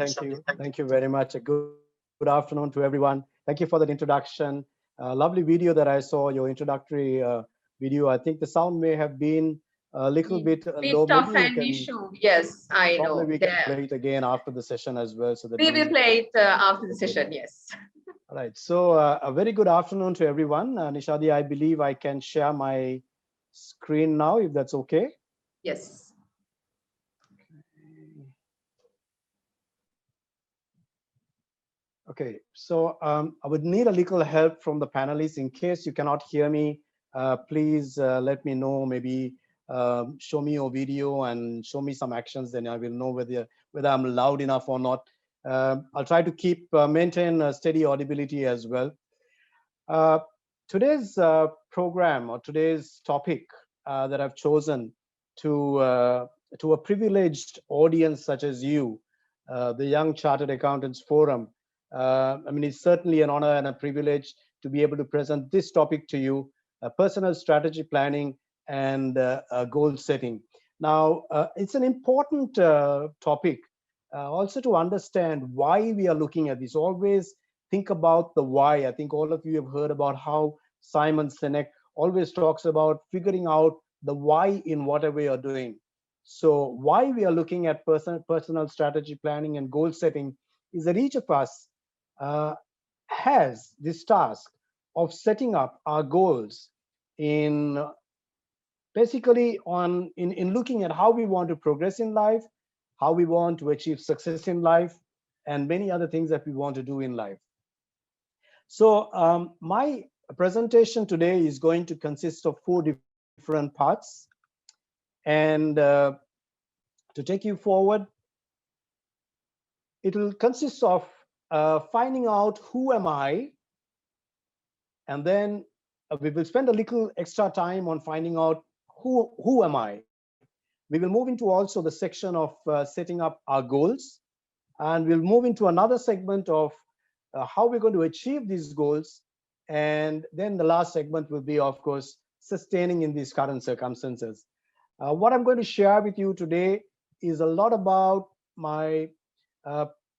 Thank you. Thank you very much. A good afternoon to everyone. Thank you for that introduction. Lovely video that I saw, your introductory video. I think the sound may have been a little bit low. Bit of an issue. Yes, I Probably know. we can play it again after the session as well. So that We will play it after the session, yes. All right. So a very good afternoon to everyone. Nishadi, I believe I can share my screen now, if that's okay. Yes. Okay. So I would need a little help from the panelists. In case you cannot hear me, please let me know. Maybe show me your video and show me some actions. Then I will know whether I'm loud enough or not. I'll try to keep maintain a steady audibility as well. Today's program or today's topic that I've chosen to a privileged audience such as you, the Young Chartered Accountants Forum. I mean, it's certainly an honor and a privilege to be able to present this topic to you, personal strategy planning and goal setting. Now, it's an important topic also to understand why we are looking at this. Always think about the why. I think all of you have heard about how Simon Sinek always talks about figuring out the why in whatever you're doing. So why we are looking at personal strategy planning and goal setting is that each of us has this task of setting up our goals in basically in looking at how we want to progress in life, how we want to achieve success in life, and many other things that we want to do in life. So my presentation today is going to consist of 4 different parts. And to take you forward, it will consist of finding out who am I, and then we will spend a little extra time on finding out who am I. We will move into also the section of setting up our goals, and we'll move into another segment of how we're going to achieve these goals. And then the last segment will be, of course, sustaining in these current circumstances. What I'm going to share with you today is a lot about my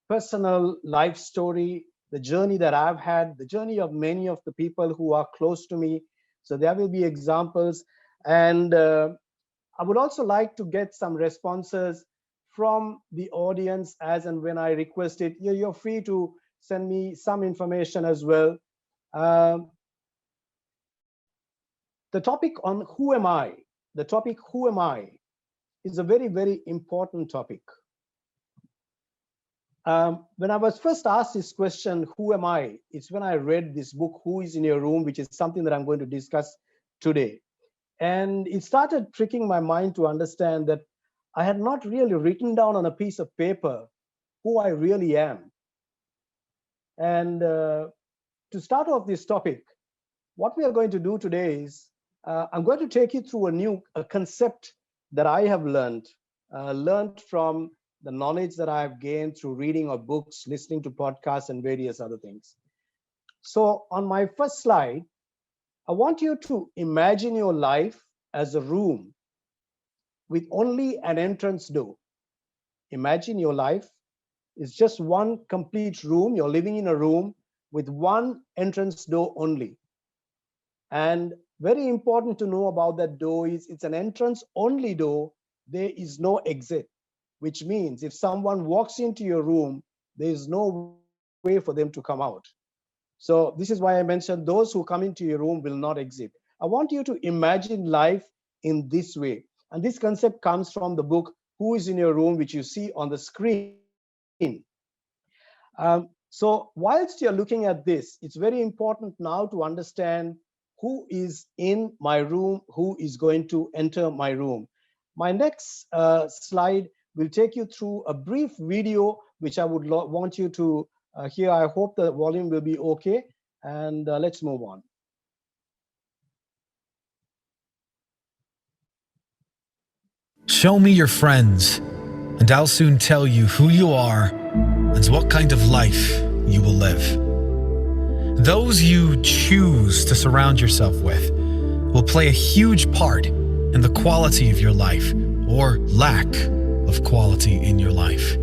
personal life story, the journey that I've had, the journey of many of the people who are close to me. So there will be examples. And I would also like to get some responses from the audience as and when I request it. You're free to send me some information as well. The topic on who am I? The topic who am I is a very, very important topic. When I was first asked this question, who am I? It's when I read this book, Who is in Your Room, which is something that I'm going to discuss today. And it started tricking my mind to understand that I had not really written down on a piece of paper who I really am. And to start off this topic, what we are going to do today is I'm going to take you through a concept that I have learned from the knowledge that I have gained through reading of books, listening to podcasts, and various other things. So on my first slide, I want you to imagine your life as a room with only an entrance door. Imagine your life is just one complete room. You're living in a room with one entrance door only. And very important to know about that door is it's an entrance only door. There is no exit, which means if someone walks into your room, there is no way for them to come out. So this is why I mentioned those who come into your room will not exit. I want you to imagine life in this way. And this concept comes from the book, Who is in Your Room, which you see on the screen. So whilst you're looking at this, it's very important now to understand who is in my room, who is going to enter my room. My next slide will take you through a brief video, which I would want you to hear. I hope the volume will be okay. And let's move on. Show me your friends, and I'll soon tell you who you are and what kind of life you will live. Those you choose to surround yourself with will play a huge part in the quality of your life or lack of quality in your life.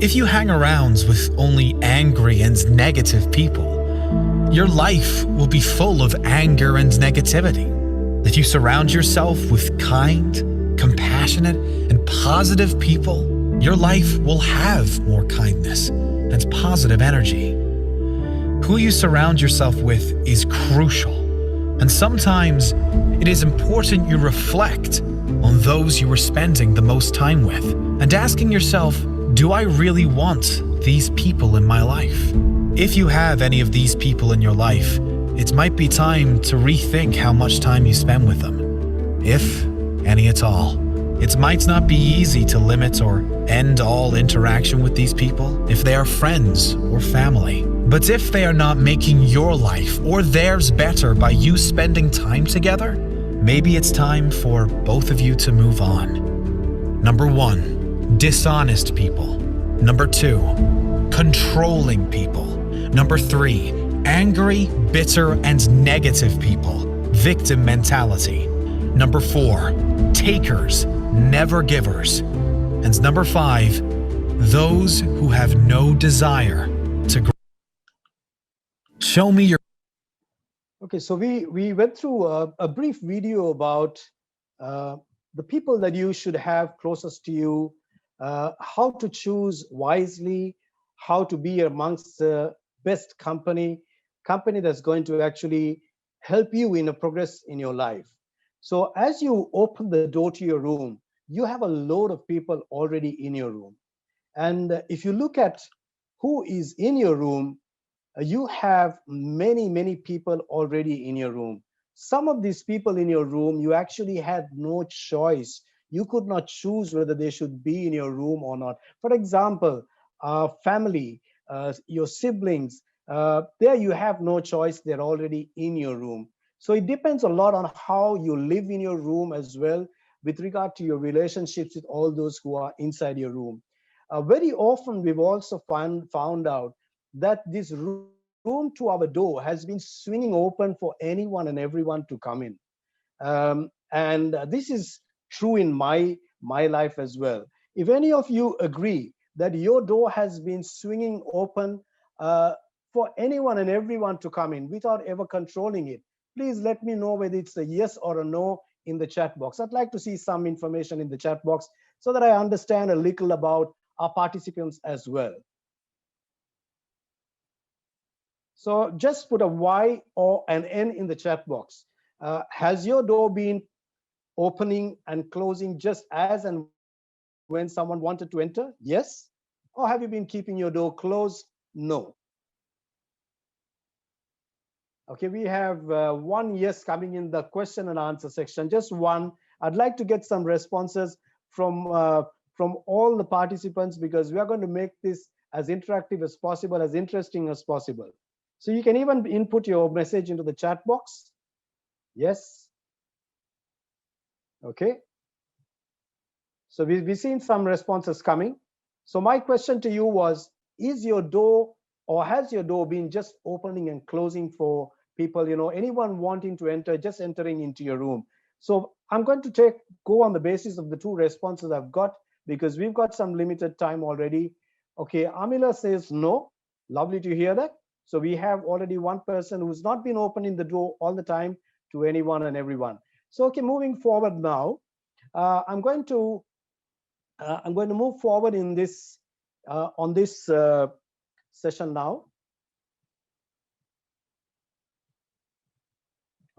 If you hang around with only angry and negative people, your life will be full of anger and negativity. If you surround yourself with kind, compassionate, and positive people, your life will have more kindness and positive energy. Who you surround yourself with is crucial, and sometimes it is important you reflect on those you are spending the most time with and asking yourself, do I really want these people in my life? If you have any of these people in your life, it might be time to rethink how much time you spend with them, if any at all. It might not be easy to limit or end all interaction with these people if they are friends or family. But if they are not making your life or theirs better by you spending time together, maybe it's time for both of you to move on. Number 1, dishonest people. Number 2, controlling people. Number 3, angry, bitter, and negative people, victim mentality. Number 4, takers, never givers. And number 5, those who have no desire to grow. Show me your... Okay, so we went through a brief video about the people that you should have closest to you, how to choose wisely, how to be amongst the best company that's going to actually help you in a progress in your life. So as you open the door to your room, you have a load of people already in your room. And if you look at who is in your room, you have many people already in your room. Some of these people in your room, you actually had no choice. You could not choose whether they should be in your room or not. For example, family, your siblings, there you have no choice. They're already in your room. So it depends a lot on how you live in your room as well, with regard to your relationships with all those who are inside your room. Very often we've also found out that this room to our door has been swinging open for anyone and everyone to come in. And this is true in my life as well. If any of you agree that your door has been swinging open for anyone and everyone to come in without ever controlling it, please let me know whether it's a yes or a no in the chat box. I'd like to see some information in the chat box so that I understand a little about our participants as well. So just put a Y or an N in the chat box. Has your door been opening and closing just as and when someone wanted to enter? Yes. Or have you been keeping your door closed? No. Okay, we have one yes coming in the question and answer section, just one. I'd like to get some responses from all the participants, because we are going to make this as interactive as possible, as interesting as possible. So you can even input your message into the chat box. Yes. Okay. So we've seen some responses coming. So my question to you was, is your door, or has your door been just opening and closing for people, anyone wanting to enter, just entering into your room? So I'm going to go on the basis of the two responses I've got, because we've got some limited time already. Okay, Amila says no. Lovely to hear that. So we have already one person who's not been opening the door all the time to anyone and everyone. So okay, moving forward now, I'm going to move forward in this on this session now.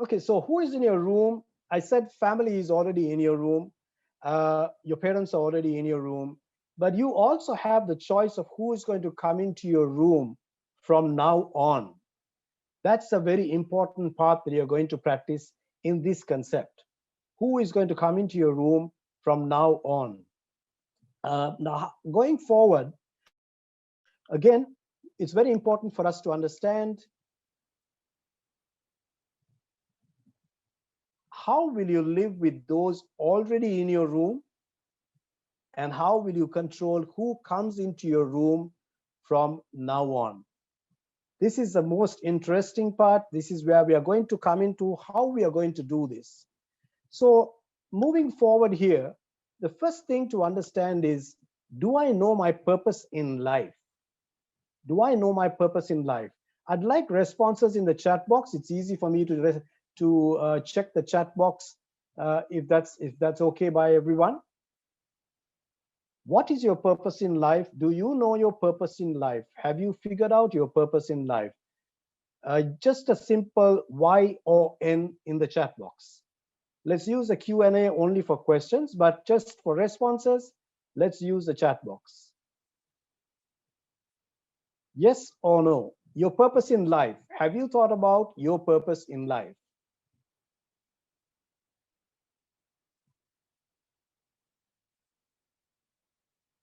Okay, so who is in your room? I said family is already in your room. Your parents are already in your room, but you also have the choice of who is going to come into your room from now on. That's a very important part that you're going to practice in this concept. Who is going to come into your room from now on? Now, going forward, again, it's very important for us to understand how will you live with those already in your room, and how will you control who comes into your room from now on. This is the most interesting part. This is where we are going to come into how we are going to do this. So moving forward here, the first thing to understand is Do I know my purpose in life? Do I know my purpose in life? I'd like responses in the chat box. It's easy for me to check the chat box if that's okay by everyone. What is your purpose in life? Do you know your purpose in life? Have you figured out your purpose in life? Just a simple Y or N in the chat box. Let's use the Q&A only for questions, but just for responses, let's use the chat box. Yes or no? Your purpose in life. Have you thought about your purpose in life?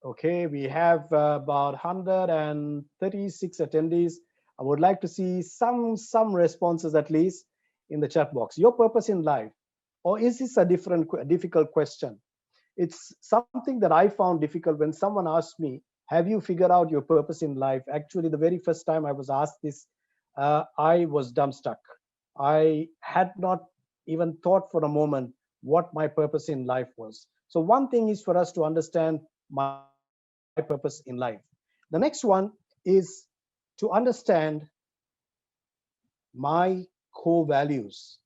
Okay, we have about 136 attendees. I would like to see some responses at least in the chat box. Your purpose in life, or is this a difficult question? It's something that I found difficult when someone asked me, have you figured out your purpose in life? Actually, the very first time I was asked this, I was dumbstruck. I had not even thought for a moment what my purpose in life was. So one thing is for us to understand my purpose in life. The next one is to understand my core values.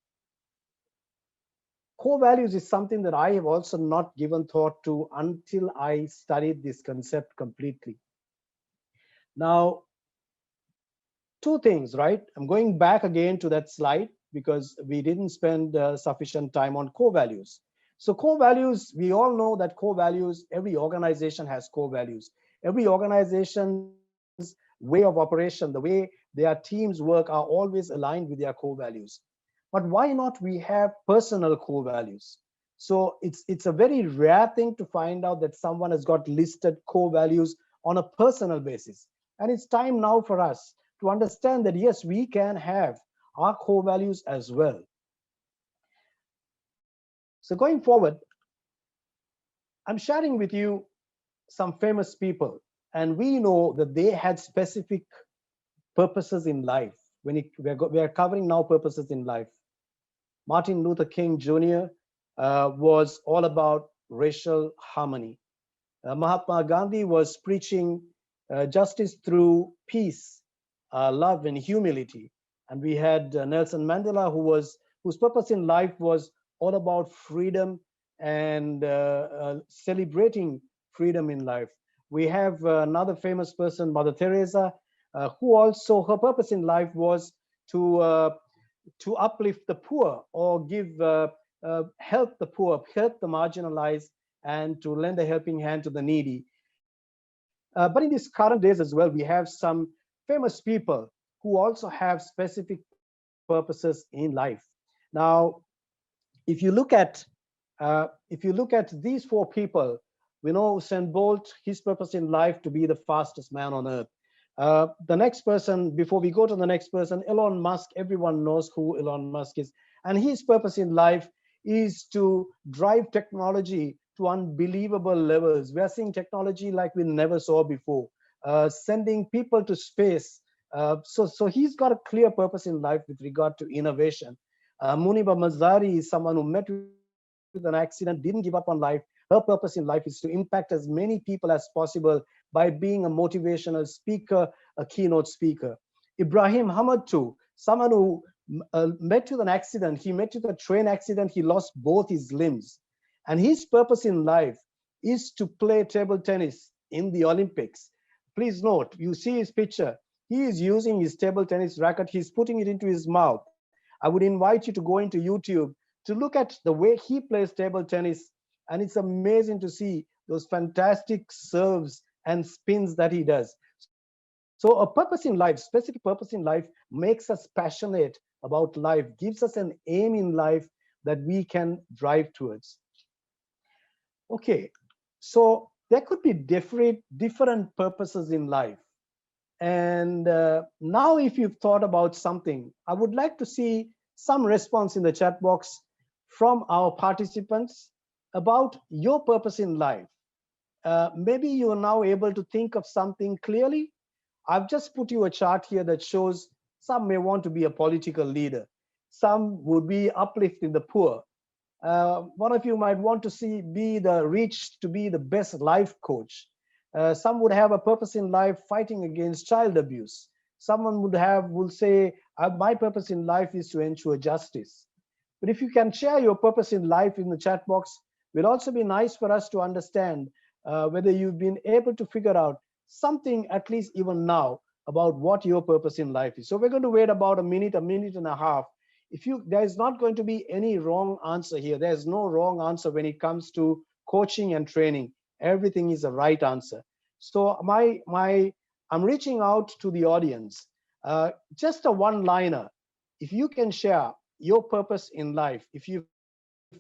Core values is something that I have also not given thought to until I studied this concept completely. Now, two things, right? I'm going back again to that slide because we didn't spend sufficient time on core values. So core values, we all know that core values, every organization has core values. Every organization's way of operation, the way their teams work are always aligned with their core values. But why not we have personal core values? So it's a very rare thing to find out that someone has got listed core values on a personal basis. And it's time now for us to understand that, yes, we can have our core values as well. So going forward, I'm sharing with you some famous people, and we know that they had specific purposes in life. We are covering now purposes in life. Martin Luther King Jr. Was all about racial harmony. Mahatma Gandhi was preaching justice through peace, love, and humility. And we had Nelson Mandela, whose purpose in life was all about freedom and celebrating freedom in life. We have another famous person, Mother Teresa, who also, her purpose in life was to uplift the poor, or give help the poor, help the marginalized, and to lend a helping hand to the needy. But in these current days as well, we have some famous people who also have specific purposes in life. Now, if you look at these four people, we know Usain Bolt, his purpose in life to be the fastest man on earth. The next person, before we go to the next person, Elon Musk, everyone knows who Elon Musk is. And his purpose in life is to drive technology to unbelievable levels. We are seeing technology like we never saw before, sending people to space. So he's got a clear purpose in life with regard to innovation. Muniba Mazari is someone who met with an accident, didn't give up on life. Her purpose in life is to impact as many people as possible by being a motivational speaker, a keynote speaker. Ibrahim Hamad too, someone who met with an accident. He met with a train accident. He lost both his limbs. And his purpose in life is to play table tennis in the Olympics. Please note, you see his picture. He is using his table tennis racket. He's putting it into his mouth. I would invite you to go into YouTube to look at the way he plays table tennis. And it's amazing to see those fantastic serves and spins that he does. So a purpose in life, specific purpose in life, makes us passionate about life, gives us an aim in life that we can drive towards. Okay, so there could be different purposes in life. And now if you've thought about something, I would like to see some response in the chat box from our participants about your purpose in life. Maybe you're now able to think of something clearly. I've just put you a chart here that shows some may want to be a political leader. Some would be uplifting the poor. One of you might want to be the best life coach. Some would have a purpose in life fighting against child abuse. Someone will say, my purpose in life is to ensure justice. But if you can share your purpose in life in the chat box, will also be nice for us to understand whether you've been able to figure out something, at least even now, about what your purpose in life is. So we're going to wait about a minute and a half. There is not going to be any wrong answer here. There's no wrong answer when it comes to coaching and training. Everything is the right answer. So I'm reaching out to the audience. Just a one-liner. If you can share your purpose in life, if you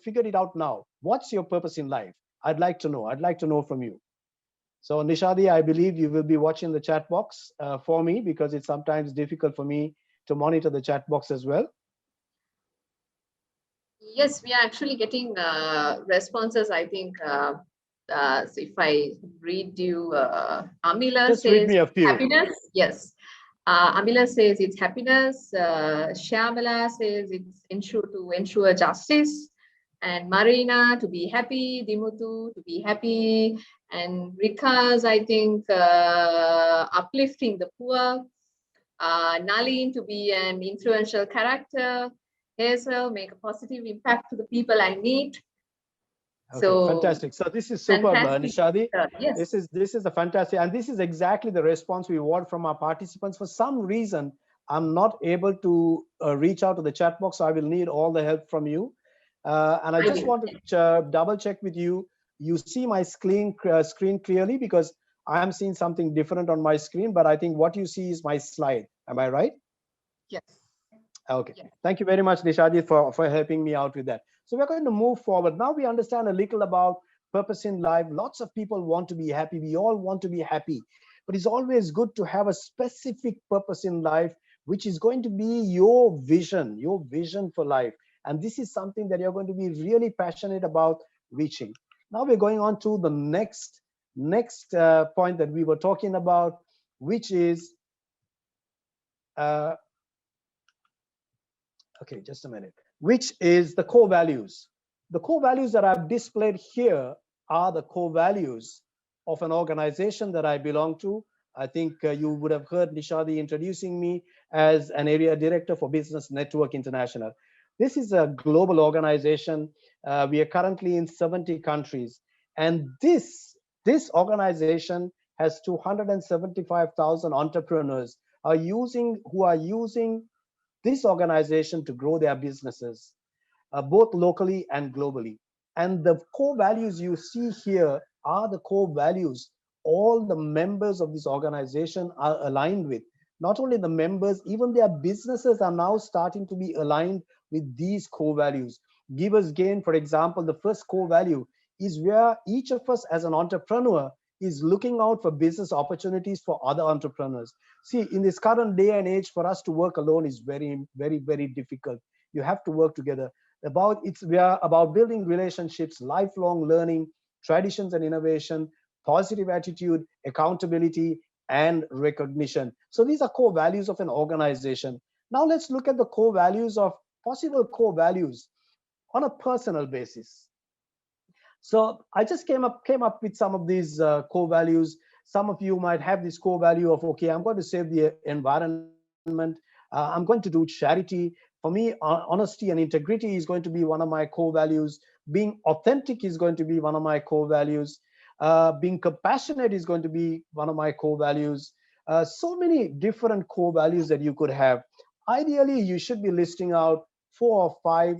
figured it out now, what's your purpose in life? I'd like to know. I'd like to know from you. So Nishadi, I believe you will be watching the chat box for me, because it's sometimes difficult for me to monitor the chat box as well. Yes, we are actually getting responses. I think so if I read you, Amila Just says read me a few. happiness. Yes. Amila says it's happiness. Shyamala says it's ensure justice. And Marina, to be happy. Dimutu, to be happy. And Rika's, I think, uplifting the poor. Nalin, to be an influential character. Hazel, make a positive impact to the people I meet. Okay, So fantastic. So this is superb, Nishadi. Yes. This is a fantastic, and this is exactly the response we want from our participants. For some reason, I'm not able to reach out to the chat box, so I will need all the help from you. And I just want to double check with you. You see my screen clearly, because I am seeing something different on my screen, but I think what you see is my slide. Am I right? Yes. Okay. Yes. Thank you very much, Nishadi, for helping me out with that. So we're going to move forward. Now we understand a little about purpose in life. Lots of people want to be happy. We all want to be happy. But it's always good to have a specific purpose in life, which is going to be your vision for life. And this is something that you're going to be really passionate about reaching. Now we're going on to the next point that we were talking about, which is okay, just a minute, which is the core values. The core values that I've displayed here are the core values of an organization that I belong to. I think you would have heard Nishadi introducing me as an area director for Business Network International. This is a global organization. We are currently in 70 countries. And this organization has 275,000 entrepreneurs who are using this organization to grow their businesses, both locally and globally. And the core values you see here are the core values all the members of this organization are aligned with. Not only the members, even their businesses are now starting to be aligned with these core values. Givers Gain, for example, the first core value is where each of us as an entrepreneur is looking out for business opportunities for other entrepreneurs. See, in this current day and age, for us to work alone is very, very, very difficult. You have to work together. We are about building relationships, lifelong learning, traditions and innovation, positive attitude, accountability, and recognition. So these are core values of an organization. Now let's look at the core values of possible core values on a personal basis. So I just came up with some of these core values. Some of you might have this core value of, okay, I'm going to save the environment. I'm going to do charity. For me, honesty and integrity is going to be one of my core values. Being authentic is going to be one of my core values. Being compassionate is going to be one of my core values. So many different core values that you could have. Ideally, you should be listing out 4 or 5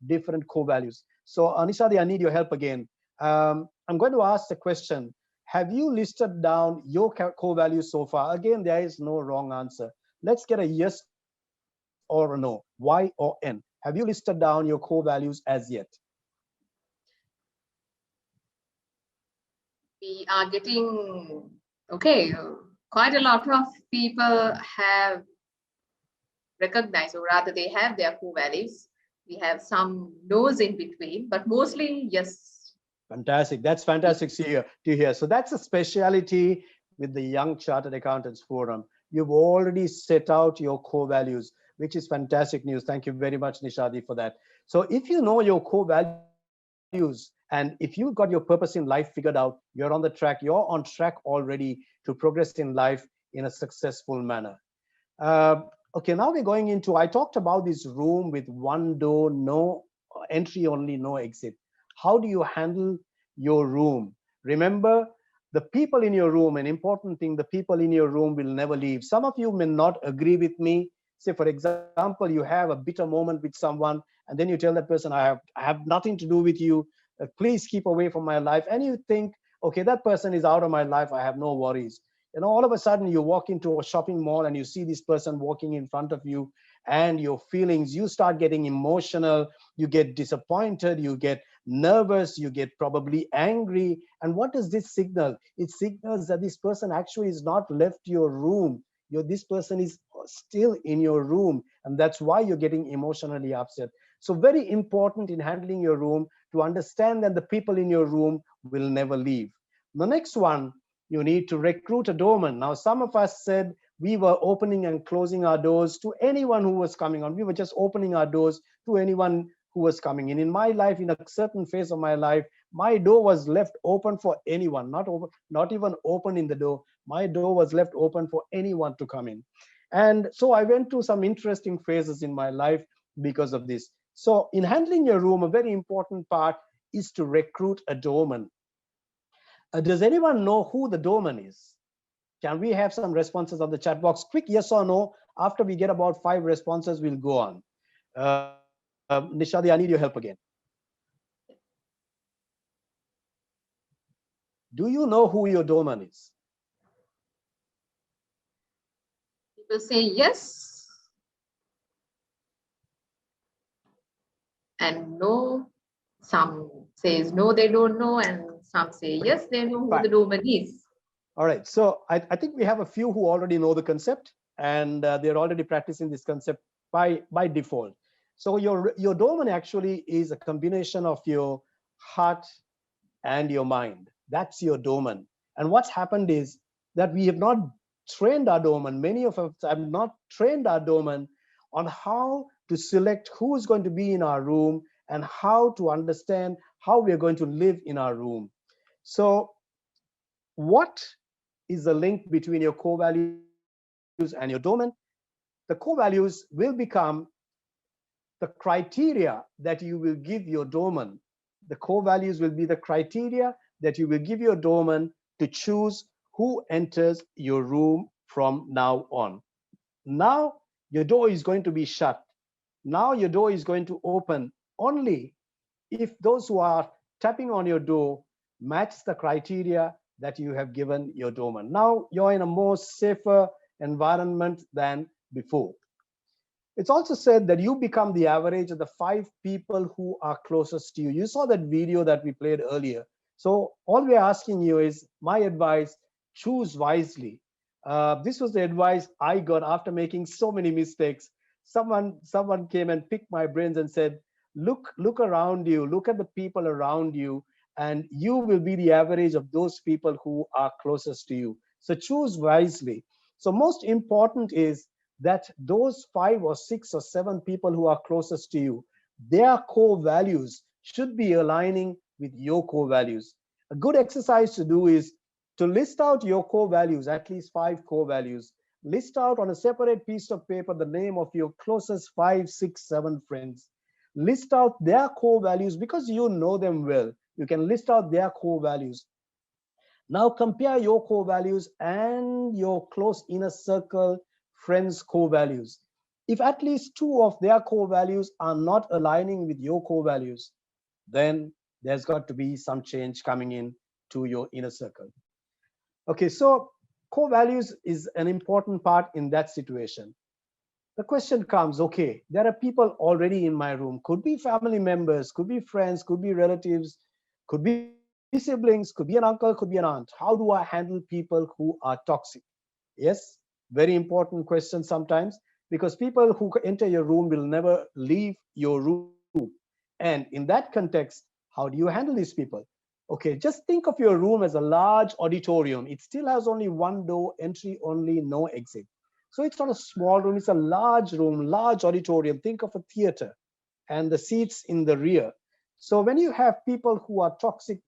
different core values. So Nishadi, I need your help again. I'm going to ask the question, have you listed down your core values so far? Again, there is no wrong answer. Let's get a yes or a no, Y or N. Have you listed down your core values as yet? We are getting, okay, quite a lot of people have recognized, or rather they have their core values. We have some no's in between, but mostly yes. Fantastic. That's fantastic to hear. So that's a speciality with the Young Chartered Accountants Forum. You've already set out your core values, which is fantastic news. Thank you very much, Nishadi, for that. So if you know your core values, and if you've got your purpose in life figured out, you're on the track, you're on track already to progress in life in a successful manner. Okay, now we're going into, I talked about this room with one door, no entry only, no exit. How do you handle your room? Remember, the people in your room, an important thing, the people in your room will never leave. Some of you may not agree with me. Say, for example, you have a bitter moment with someone, and then you tell that person, I have nothing to do with you. Please keep away from my life. And you think, okay, that person is out of my life. I have no worries. You know, all of a sudden you walk into a shopping mall and you see this person walking in front of you, and your feelings, you start getting emotional, you get disappointed, you get nervous, you get probably angry. And what does this signal? It signals that this person actually is not left your room. This person is still in your room, and that's why you're getting emotionally upset. So very important in handling your room to understand that the people in your room will never leave. The next one, you need to recruit a doorman. Now, some of us said we were opening and closing our doors to anyone who was coming on. We were just opening our doors to anyone who was coming in. In my life, in a certain phase of my life, my door was left open for anyone, not even open in the door. My door was left open for anyone to come in. And so I went through some interesting phases in my life because of this. So in handling your room, a very important part is to recruit a doorman. Does anyone know who the doorman is? Can we have some responses on the chat box? Quick yes or no. After we get about 5 responses, we'll go on. Nishadi, I need your help again. Do you know who your doorman is? People say yes and no. Some says no, they don't know, and some say yes, they know who the doorman is. All right, so I think we have a few who already know the concept, and they're already practicing this concept by default. So your doorman actually is a combination of your heart and your mind. That's your doorman. And what's happened is that we have not trained our doorman. Many of us have not trained our doorman on how to select who is going to be in our room and how to understand how we are going to live in our room. So what is the link between your core values and your doorman? The core values will become the criteria that you will give your doorman. The core values will be the criteria that you will give your doorman to choose who enters your room from now on. Now your door is going to be shut. Now your door is going to open only if those who are tapping on your door match the criteria that you have given your doorman. Now you're in a more safer environment than before. It's also said that you become the average of the 5 people who are closest to you. You saw that video that we played earlier. So all we're asking you is, my advice, choose wisely. This was the advice I got after making so many mistakes. Someone came and picked my brains and said, look around you, look at the people around you, and you will be the average of those people who are closest to you. So choose wisely. So most important is that those 5 or 6 or 7 people who are closest to you, their core values should be aligning with your core values. A good exercise to do is to list out your core values, at least 5 core values. List out on a separate piece of paper the name of your closest 5, 6, 7 friends. List out their core values because you know them well. You can list out their core values. Now compare your core values and your close inner circle friends' core values. If at least 2 of their core values are not aligning with your core values, then there's got to be some change coming in to your inner circle. Okay, so core values is an important part in that situation. The question comes, okay, there are people already in my room, could be family members, could be friends, could be relatives, could be siblings, could be an uncle, could be an aunt. How do I handle people who are toxic? Yes, very important question sometimes, because people who enter your room will never leave your room. And in that context, how do you handle these people? Okay, just think of your room as a large auditorium. It still has only one door, entry only, no exit. So it's not a small room, it's a large room, large auditorium. Think of a theater and the seats in the rear. So when you have people who are toxic,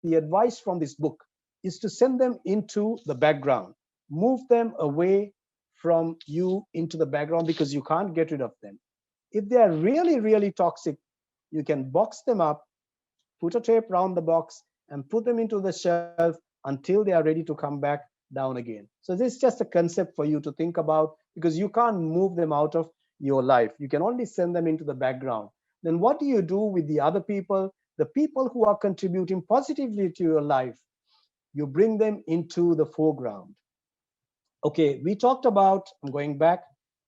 the advice from this book is to send them into the background, move them away from you into the background, because you can't get rid of them. If they are really, really toxic, you can box them up, put a tape around the box, and put them into the shelf until they are ready to come back down again. So this is just a concept for you to think about, because you can't move them out of your life. You can only send them into the background. Then what do you do with the other people, the people who are contributing positively to your life? You bring them into the foreground. Okay, we talked about, I'm going back,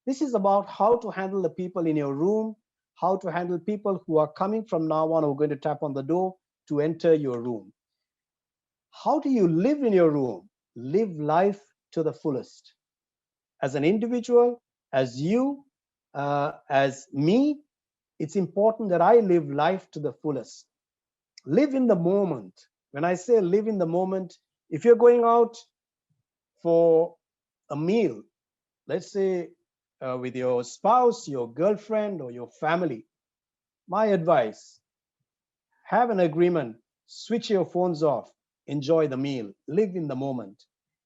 this is about how to handle the people in your room, how to handle people who are coming from now on, who are going to tap on the door to enter your room. How do you live in your room? Live life to the fullest. As an individual, as you, as me, it's important that I live life to the fullest. Live in the moment. When I say live in the moment, if you're going out for a meal, let's say with your spouse, your girlfriend, or your family, my advice, have an agreement, switch your phones off, enjoy the meal, live in the moment.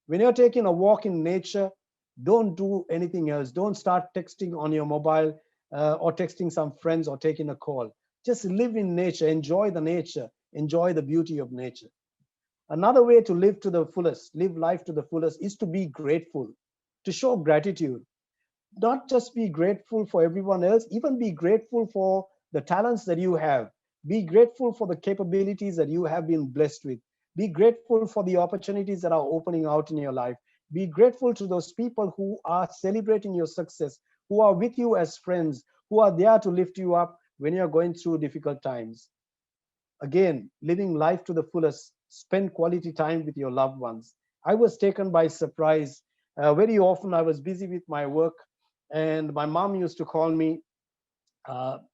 When you're taking a walk in nature, don't do anything else. Don't start texting on your mobile or texting some friends or taking a call. Just live in nature, enjoy the nature, enjoy the beauty of nature. Another way to live to the fullest, live life to the fullest, is to be grateful, to show gratitude. Not just be grateful for everyone else, even be grateful for the talents that you have. Be grateful for the capabilities that you have been blessed with. Be grateful for the opportunities that are opening out in your life. Be grateful to those people who are celebrating your success, who are with you as friends, who are there to lift you up when you're going through difficult times. Again, living life to the fullest, spend quality time with your loved ones. I was taken by surprise. Very often I was busy with my work, and my mom used to call me,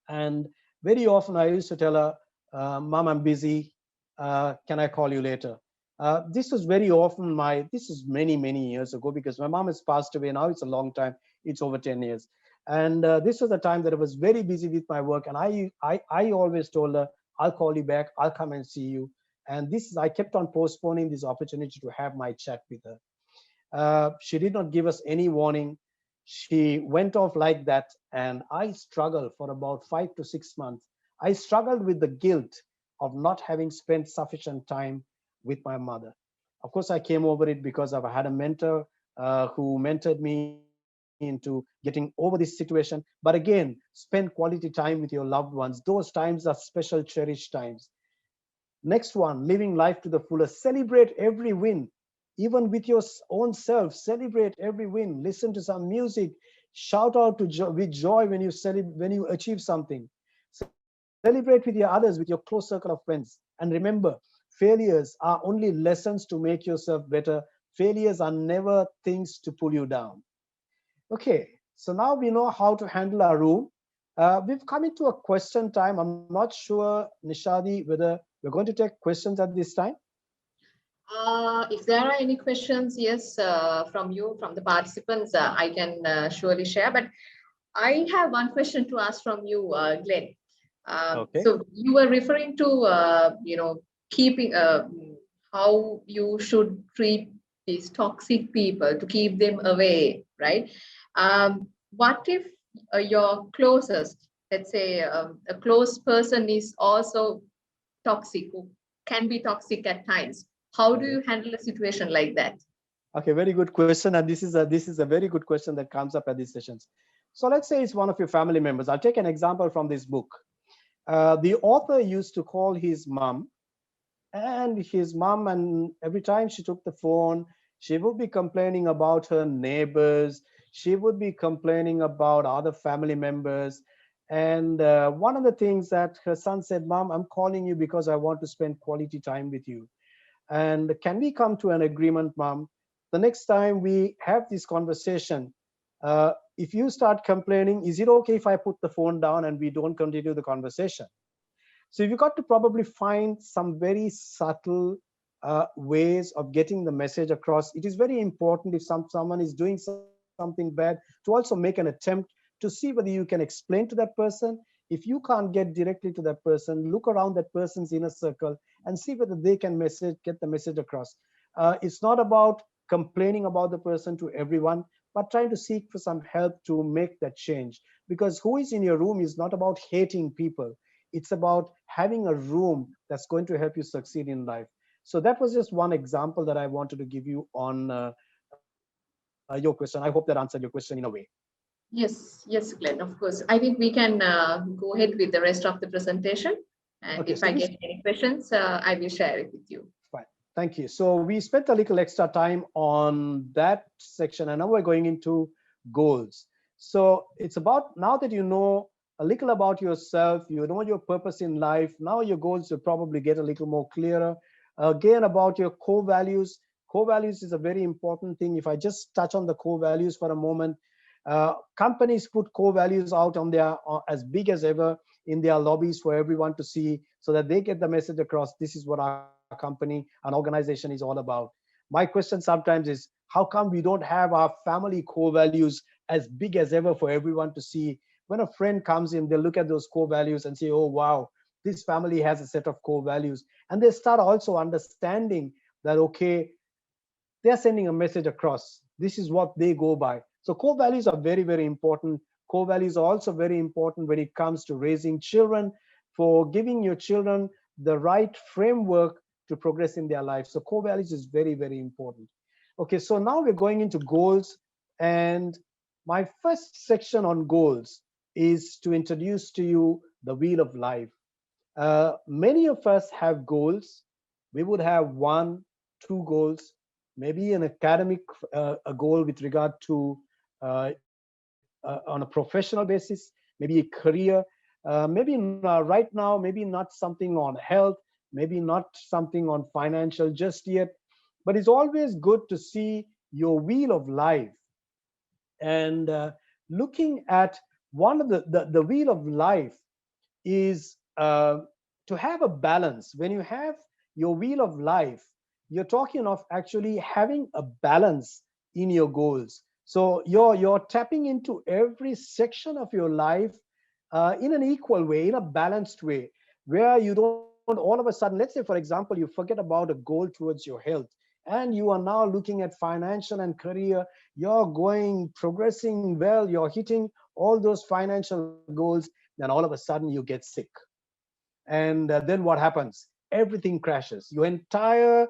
and very often I used to tell her, Mom, I'm busy. Can I call you later? This was very often this is many, many years ago, because my mom has passed away now. It's a long time. It's over 10 years. And this was a time that I was very busy with my work. And I always told her, I'll call you back. I'll come and see you. And I kept on postponing this opportunity to have my chat with her. She did not give us any warning. She went off like that. And I struggled for about 5 to 6 months. I struggled with the guilt of not having spent sufficient time with my mother. Of course, I came over it because I've had a mentor who mentored me into getting over this situation. But again, spend quality time with your loved ones. Those times are special, cherished times. Next one, living life to the fullest. Celebrate every win, even with your own self. Celebrate every win. Listen to some music. Shout out with joy when you achieve something. Celebrate with your others, with your close circle of friends. And remember, failures are only lessons to make yourself better. Failures are never things to pull you down. Okay, so now we know how to handle our room. We've come into a question time. I'm not sure, Nishadi, whether we're going to take questions at this time. If there are any questions, yes, from the participants, I can surely share. But I have one question to ask from you, Glenn. Okay. So you were referring to, keeping how you should treat these toxic people to keep them away, right? What if your closest, let's say a close person is also toxic, who can be toxic at times? How do you handle a situation like that? Okay, very good question. And this is a very good question that comes up at these sessions. So let's say it's one of your family members. I'll take an example from this book. The author used to call his mom, and every time she took the phone, she would be complaining about her neighbors. She would be complaining about other family members. And one of the things that her son said, Mom, I'm calling you because I want to spend quality time with you. And can we come to an agreement, Mom? The next time we have this conversation, if you start complaining, is it okay if I put the phone down and we don't continue the conversation? So you've got to probably find some very subtle ways of getting the message across. It is very important, if someone is doing something bad, to also make an attempt to see whether you can explain to that person. If you can't get directly to that person, look around that person's inner circle and see whether they can get the message across. It's not about complaining about the person to everyone, but trying to seek for some help to make that change. Because who is in your room is not about hating people. It's about having a room that's going to help you succeed in life. So that was just one example that I wanted to give you on your question. I hope that answered your question in a way. Yes, yes, Glenn, of course. I think we can go ahead with the rest of the presentation. And Okay, if so I get any questions, I will share it with you. fine. Thank you. So we spent a little extra time on that section, and now we're going into goals. So it's about, now that you know a little about yourself, you know your purpose in life, now your goals will probably get a little more clearer. Again, about your core values. Core values is a very important thing. If I just touch on the core values for a moment, companies put core values out on their as big as ever in their lobbies for everyone to see, so that they get the message across. This is what our company, an organization, is all about. My question sometimes is, how come we don't have our family core values as big as ever for everyone to see? When a friend comes in, they look at those core values and say, oh wow, this family has a set of core values, and they start also understanding that, okay, they're sending a message across. This is what they go by. So core values are very, very important. Core values are also very important when it comes to raising children, for giving your children the right framework to progress in their life. So core values is very, very important. Okay, so now we're going into goals. And my first section on goals is to introduce to you the wheel of life. Many of us have goals. We would have 1, 2 goals, maybe an academic a goal with regard to on a professional basis, maybe a career, maybe right now, maybe not something on health, maybe not something on financial just yet, but it's always good to see your wheel of life. And looking at one of the wheel of life is to have a balance. When you have your wheel of life, you're talking of actually having a balance in your goals. So you're tapping into every section of your life in an equal way, in a balanced way, where you don't all of a sudden, let's say, for example, you forget about a goal towards your health, and you are now looking at financial and career. You're progressing well, you're hitting all those financial goals, then all of a sudden you get sick. And then what happens? Everything crashes. Your entire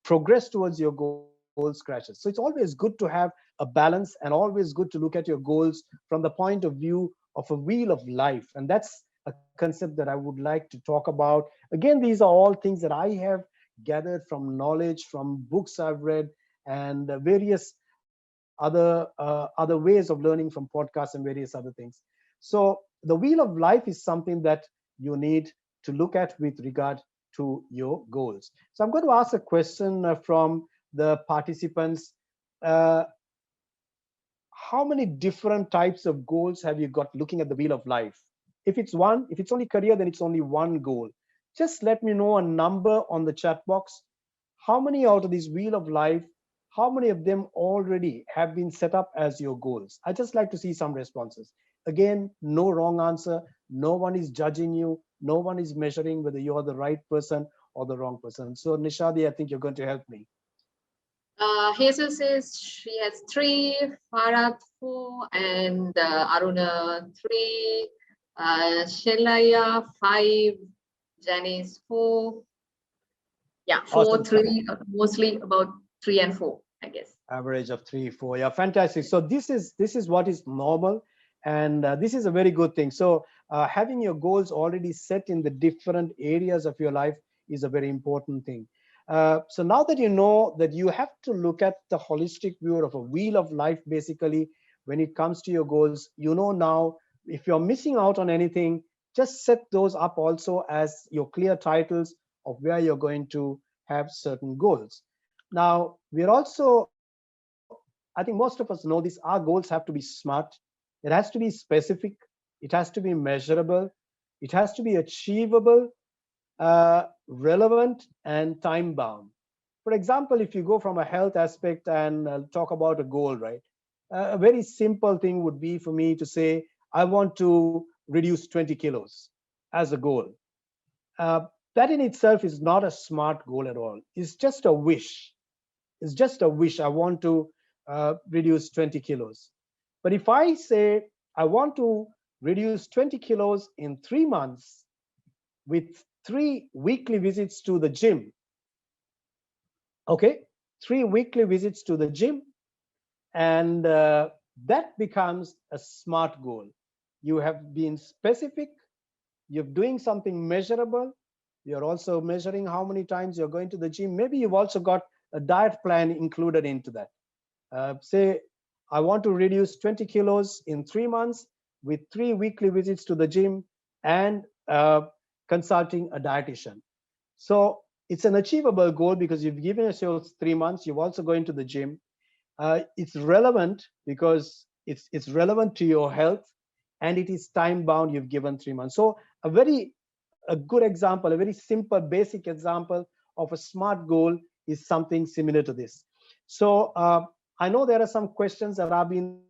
progress towards your goals crashes. So it's always good to have a balance, and always good to look at your goals from the point of view of a wheel of life. And that's a concept that I would like to talk about. Again, these are all things that I have gathered from knowledge, from books I've read, and various other ways of learning from podcasts and various other things. So the wheel of life is something that you need to look at with regard to your goals. So I'm going to ask a question from the participants. How many different types of goals have you got looking at the wheel of life? If it's only career, then it's only one goal. Just let me know a number on the chat box. How many out of this wheel of life, how many of them already have been set up as your goals? I just like to see some responses. Again, no wrong answer. No one is judging you. No one is measuring whether you're the right person or the wrong person. So Nishadi, I think you're going to help me. Hazel says she has 3, Farah 4, and Aruna 3, Shelaya 5, Janice 4. Yeah, 4, Awesome. 3, mostly about 3 and 4, I guess. Average of 3, 4. Yeah, fantastic. So this is what is normal, and this is a very good thing. So having your goals already set in the different areas of your life is a very important thing. So now that you know that you have to look at the holistic view of a wheel of life, basically, when it comes to your goals, you know now if you're missing out on anything, just set those up also as your clear titles of where you're going to have certain goals. Now, we're also, I think most of us know this, our goals have to be smart. It has to be specific. It has to be measurable. It has to be achievable, relevant, and time bound. For example, if you go from a health aspect and talk about a goal, right? A very simple thing would be for me to say, I want to reduce 20 kilos as a goal. That in itself is not a smart goal at all. It's just a wish. It's just a wish. I want to reduce 20 kilos. But if I say I want to reduce 20 kilos in 3 months with 3 weekly visits to the gym, okay, 3 weekly visits to the gym, and that becomes a smart goal. You have been specific, you're doing something measurable, you're also measuring how many times you're going to the gym. Maybe you've also got a diet plan included into that. Say, I want to reduce 20 kilos in 3 months with 3 weekly visits to the gym and consulting a dietitian. So it's an achievable goal because you've given yourself 3 months, you've also going to the gym. It's relevant because it's relevant to your health, and it is time bound. You've given 3 months. So a good example, a very simple, basic example of a SMART goal is something similar to this. So I know there are some questions that are being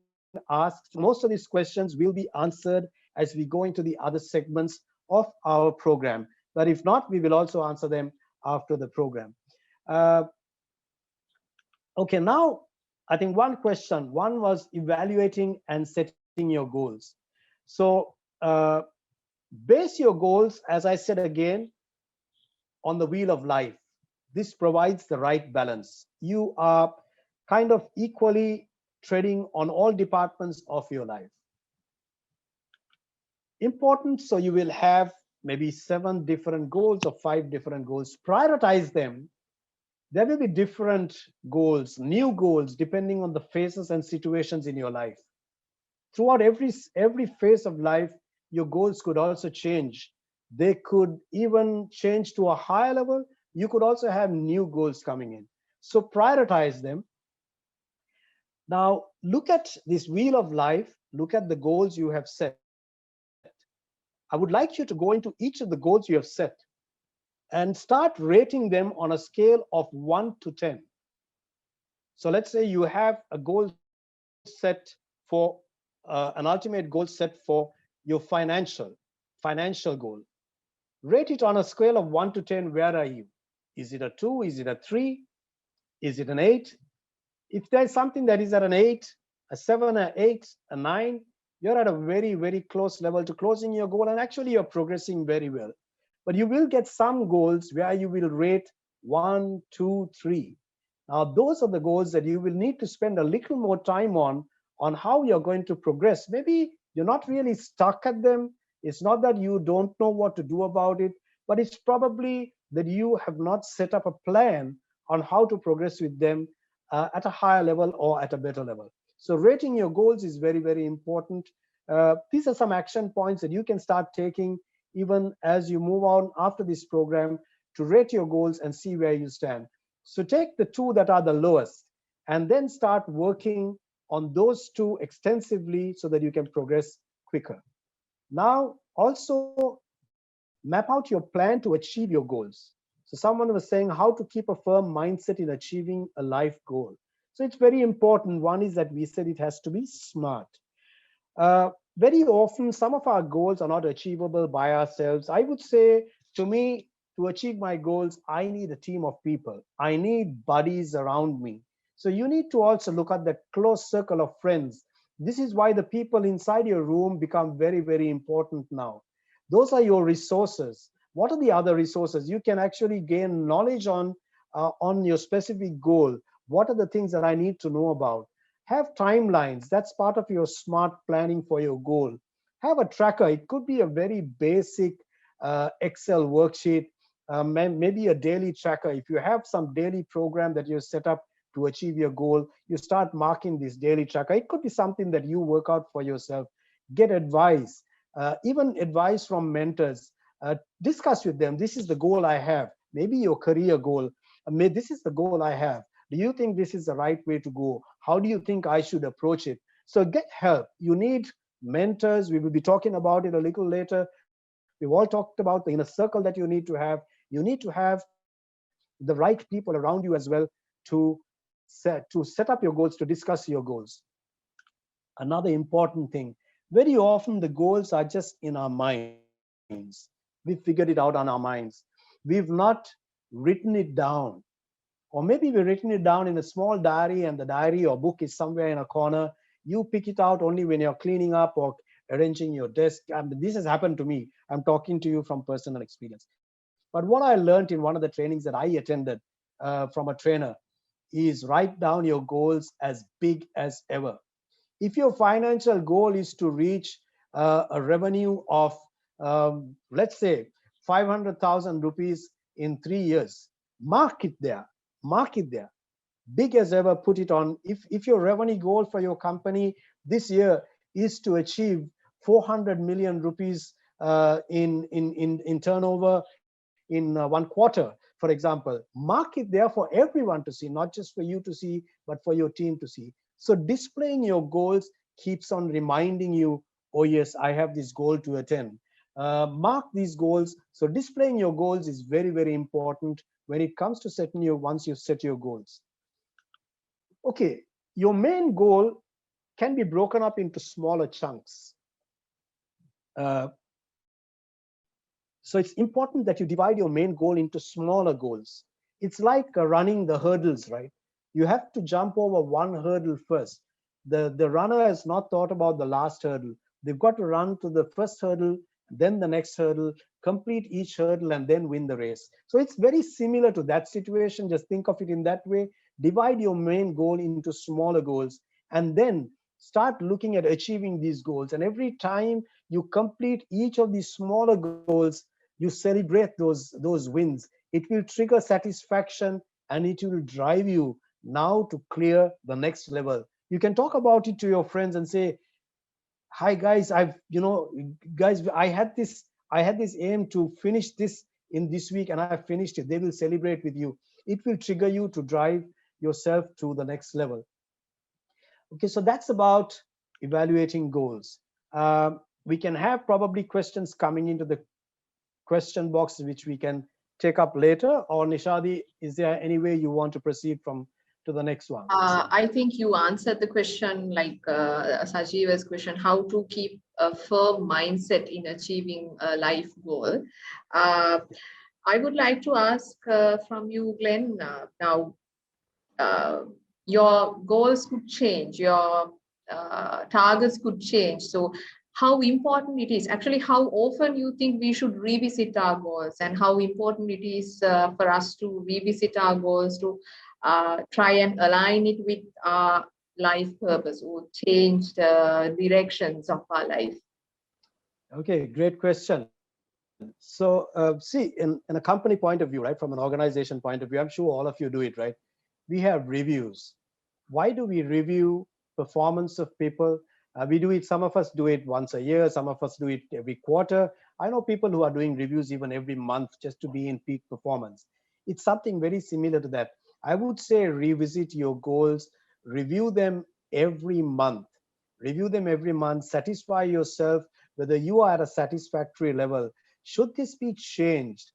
asked. Most of these questions will be answered as we go into the other segments of our program. But if not, we will also answer them after the program. Okay, now I think one was evaluating and setting your goals. So base your goals, as I said again, on the wheel of life. This provides the right balance. You are kind of equally treading on all departments of your life. Important, so you will have maybe 7 different goals or 5 different goals. Prioritize them. There will be different goals, new goals, depending on the phases and situations in your life. Throughout every phase of life, your goals could also change. They could even change to a higher level. You could also have new goals coming in. So prioritize them. Now, look at this wheel of life. Look at the goals you have set. I would like you to go into each of the goals you have set and start rating them on a scale of 1 to 10. So let's say you have a goal set for an ultimate goal set for your financial goal. Rate it on a scale of 1 to 10. Where are you? Is it a 2? Is it a 3? Is it an 8? If there's something that is at an 8, a 7, an 8, a 9, you're at a very, very close level to closing your goal, and actually you're progressing very well. But you will get some goals where you will rate 1, 2, 3. Now, those are the goals that you will need to spend a little more time on how you're going to progress. Maybe you're not really stuck at them. It's not that you don't know what to do about it, but it's probably that you have not set up a plan on how to progress with them at a higher level or at a better level. So rating your goals is very, very important. These are some action points that you can start taking even as you move on after this program to rate your goals and see where you stand. So take the 2 that are the lowest and then start working on those 2 extensively so that you can progress quicker. Now, also map out your plan to achieve your goals. So someone was saying how to keep a firm mindset in achieving a life goal. So it's very important. One is that we said it has to be SMART. Very often, some of our goals are not achievable by ourselves. I would say, to me, to achieve my goals, I need a team of people. I need buddies around me. So you need to also look at that close circle of friends. This is why the people inside your room become very, very important now. Those are your resources. What are the other resources? You can actually gain knowledge on your specific goal. What are the things that I need to know about? Have timelines. That's part of your SMART planning for your goal. Have a tracker. It could be a very basic Excel worksheet, maybe a daily tracker. If you have some daily program that you set up to achieve your goal, you start marking this daily tracker. It could be something that you work out for yourself. Get advice, even advice from mentors. Discuss with them. This is the goal I have. Maybe your career goal. This is the goal I have. Do you think this is the right way to go? How do you think I should approach it? So get help. You need mentors. We will be talking about it a little later. We've all talked about the inner circle that you need to have. You need to have the right people around you as well to set up your goals, to discuss your goals. Another important thing, Very often the goals are just in our minds. We figured it out on our minds. We've not written it down. Or maybe we've written it down in a small diary, and the diary or book is somewhere in a corner. You pick it out only when you're cleaning up or arranging your desk. This has happened to me. I'm talking to you from personal experience. But what I learned in one of the trainings that I attended from a trainer is write down your goals as big as ever. If your financial goal is to reach a revenue of, let's say, 500,000 rupees in 3 years, mark it there. Mark it there. Big as ever, put it on. If your revenue goal for your company this year is to achieve 400 million rupees in turnover in 1 quarter, for example, mark it there for everyone to see, not just for you to see, but for your team to see. So displaying your goals keeps on reminding you, oh yes, I have this goal to attain. Mark these goals. So displaying your goals is very, very important when it comes to setting your, once you've set your goals. Okay, your main goal can be broken up into smaller chunks. So it's important that you divide your main goal into smaller goals. It's like running the hurdles, right? You have to jump over one hurdle first. The runner has not thought about the last hurdle. They've got to run to the first hurdle, then the next hurdle, complete each hurdle, and then win the race. So it's very similar to that situation. Just think of it in that way. Divide your main goal into smaller goals, and then start looking at achieving these goals. And every time you complete each of these smaller goals, you celebrate those wins. It will trigger satisfaction, and it will drive you now to clear the next level. You can talk about it to your friends and say, hi guys, guys, I had this aim to finish this in this week, and I finished it. They will celebrate with you. It will trigger you to drive yourself to the next level. Okay, so that's about evaluating goals. We can have probably questions coming into the question box, which we can take up later. Or Nishadi, is there any way you want to proceed from to the next one? I think you answered the question, like Sajeeva's question, how to keep a firm mindset in achieving a life goal. I would like to ask from you, Glenn, now your goals could change, your targets could change. So how important it is, actually, how often you think we should revisit our goals, and how important it is for us to revisit our goals, to try and align it with our life purpose, or change the directions of our life? Okay, great question. So see, in a company point of view, right, from an organization point of view, I'm sure all of you do it, right? We have reviews. Why do we review performance of people? We do it, some of us do it once a year, some of us do it every quarter. I know people who are doing reviews even every month just to be in peak performance. It's something very similar to that. I would say revisit your goals, review them every month. Review them every month, satisfy yourself whether you are at a satisfactory level. Should this be changed?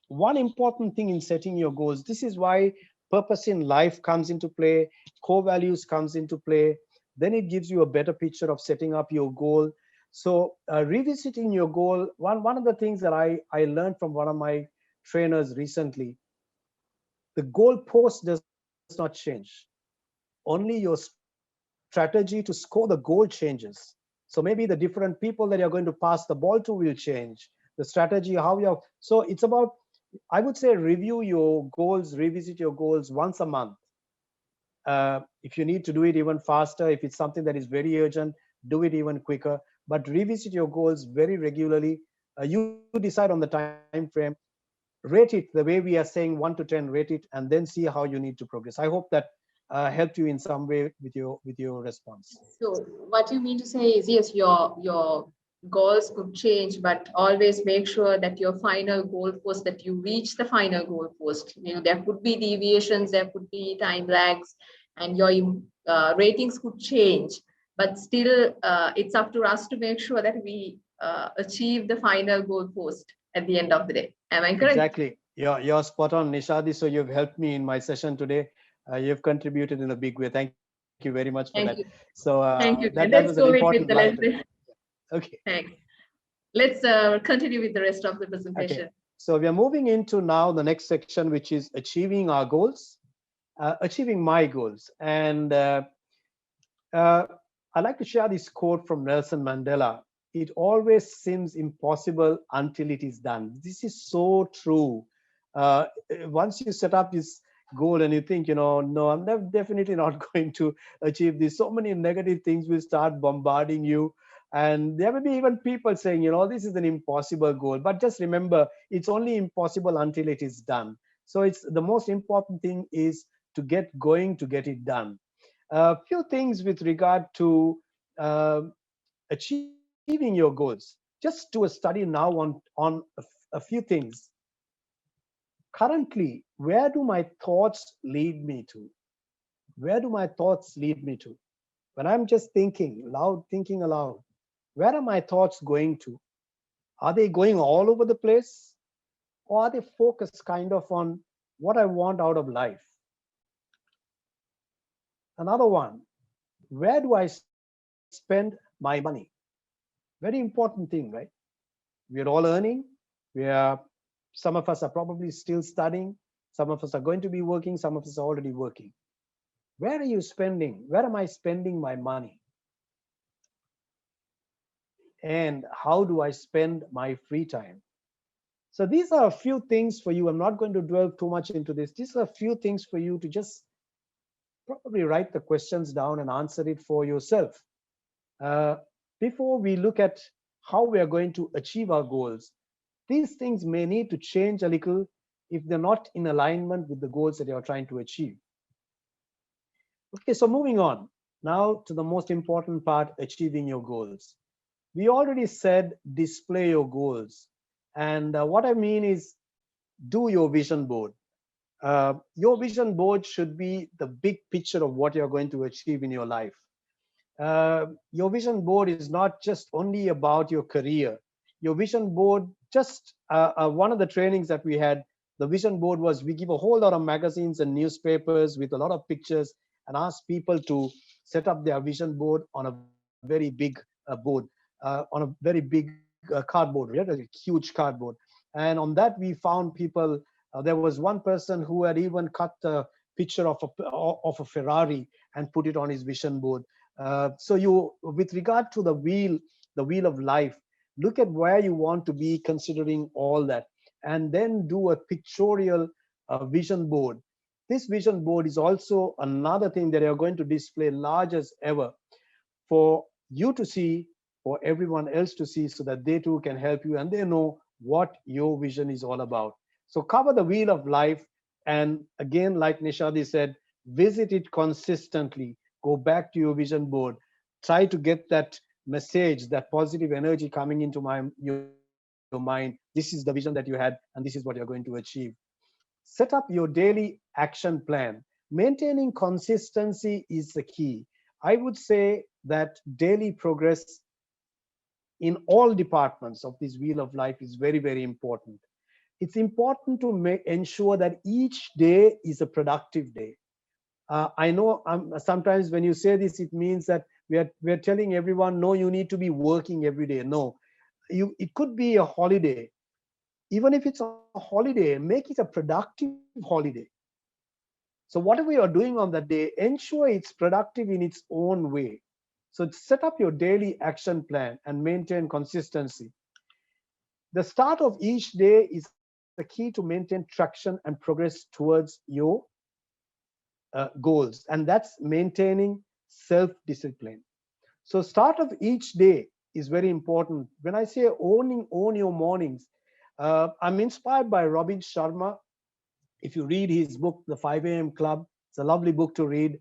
One important thing in setting your goals, this is why purpose in life comes into play, core values comes into play. Then it gives you a better picture of setting up your goal. So revisiting your goal, one of the things that I learned from one of my trainers recently, the goal post does not change. Only your strategy to score the goal changes. So maybe the different people that you're going to pass the ball to will change. The strategy, how you're, so it's about, I would say, review your goals, revisit your goals once a month. If you need to do it even faster, if it's something that is very urgent, do it even quicker, but revisit your goals very regularly. You decide on the time frame, rate it the way we are saying 1 to 10, rate it, and then see how you need to progress. I hope that helped you in some way with your response. So what you mean to say is, yes, your goals could change, but always make sure that your final goal post, that you reach the final goal post. You know, there could be deviations, there could be time lags, and your ratings could change, but still it's up to us to make sure that we achieve the final goal post at the end of the day. Am I correct? Exactly. You're spot on, Nishadi. So you've helped me in my session today. You've contributed in a big way. Thank you so much. you very much for Thank that. you. So Thank you. that Let's was an go with important the line. lesson. Okay. Thanks. Let's continue with the rest of the presentation. Okay. So we are moving into now the next section, which is achieving our goals, achieving my goals. And I'd like to share this quote from Nelson Mandela. It always seems impossible until it is done. This is so true. Once you set up this goal and you think, no, I'm definitely not going to achieve this, so many negative things will start bombarding you. And there will be even people saying, this is an impossible goal. But just remember, it's only impossible until it is done. So it's the most important thing is to get going, to get it done. A few things with regard to achieving your goals. Just do a study now on a few things. Currently, where do my thoughts lead me to? Where do my thoughts lead me to? When I'm just thinking aloud, where are my thoughts going to? Are they going all over the place? Or are they focused kind of on what I want out of life? Another one, where do I spend my money? Very important thing, right? We're all earning. Some of us are probably still studying. Some of us are going to be working. Some of us are already working. Where are you spending? Where am I spending my money? And how do I spend my free time? So these are a few things for you. I'm not going to dwell too much into this. These are a few things for you to just probably write the questions down and answer it for yourself. Before we look at how we are going to achieve our goals, these things may need to change a little if they're not in alignment with the goals that you're trying to achieve. Okay, so moving on now to the most important part, achieving your goals. We already said display your goals. And what I mean is do your vision board. Your vision board should be the big picture of what you're going to achieve in your life. Your vision board is not just only about your career. Your vision board, just one of the trainings that we had, the vision board was we give a whole lot of magazines and newspapers with a lot of pictures and ask people to set up their vision board on a very big board, on a very big cardboard, right? A huge cardboard. And on that, we found people, there was one person who had even cut a picture of a Ferrari and put it on his vision board. So with regard to the wheel of life, look at where you want to be considering all that, and then do a pictorial vision board. This vision board is also another thing that you're going to display large as ever for you to see, for everyone else to see, so that they too can help you and they know what your vision is all about. So cover the wheel of life, and again, like Nishadi said, visit it consistently. Go back to your vision board. Try to get that message, that positive energy coming into your mind. This is the vision that you had, and this is what you're going to achieve. Set up your daily action plan. Maintaining consistency is the key. I would say that daily progress in all departments of this wheel of life is very, very important. It's important to ensure that each day is a productive day. I know sometimes when you say this, it means that we're telling everyone, no, you need to be working every day. No, it could be a holiday. Even if it's a holiday, make it a productive holiday. So whatever you're doing on that day, ensure it's productive in its own way. So set up your daily action plan and maintain consistency. The start of each day is the key to maintain traction and progress towards your goals, and that's maintaining self-discipline. So start of each day is very important. When I say own your mornings, I'm inspired by Robin Sharma. If you read his book, The 5 a.m. Club, it's a lovely book to read.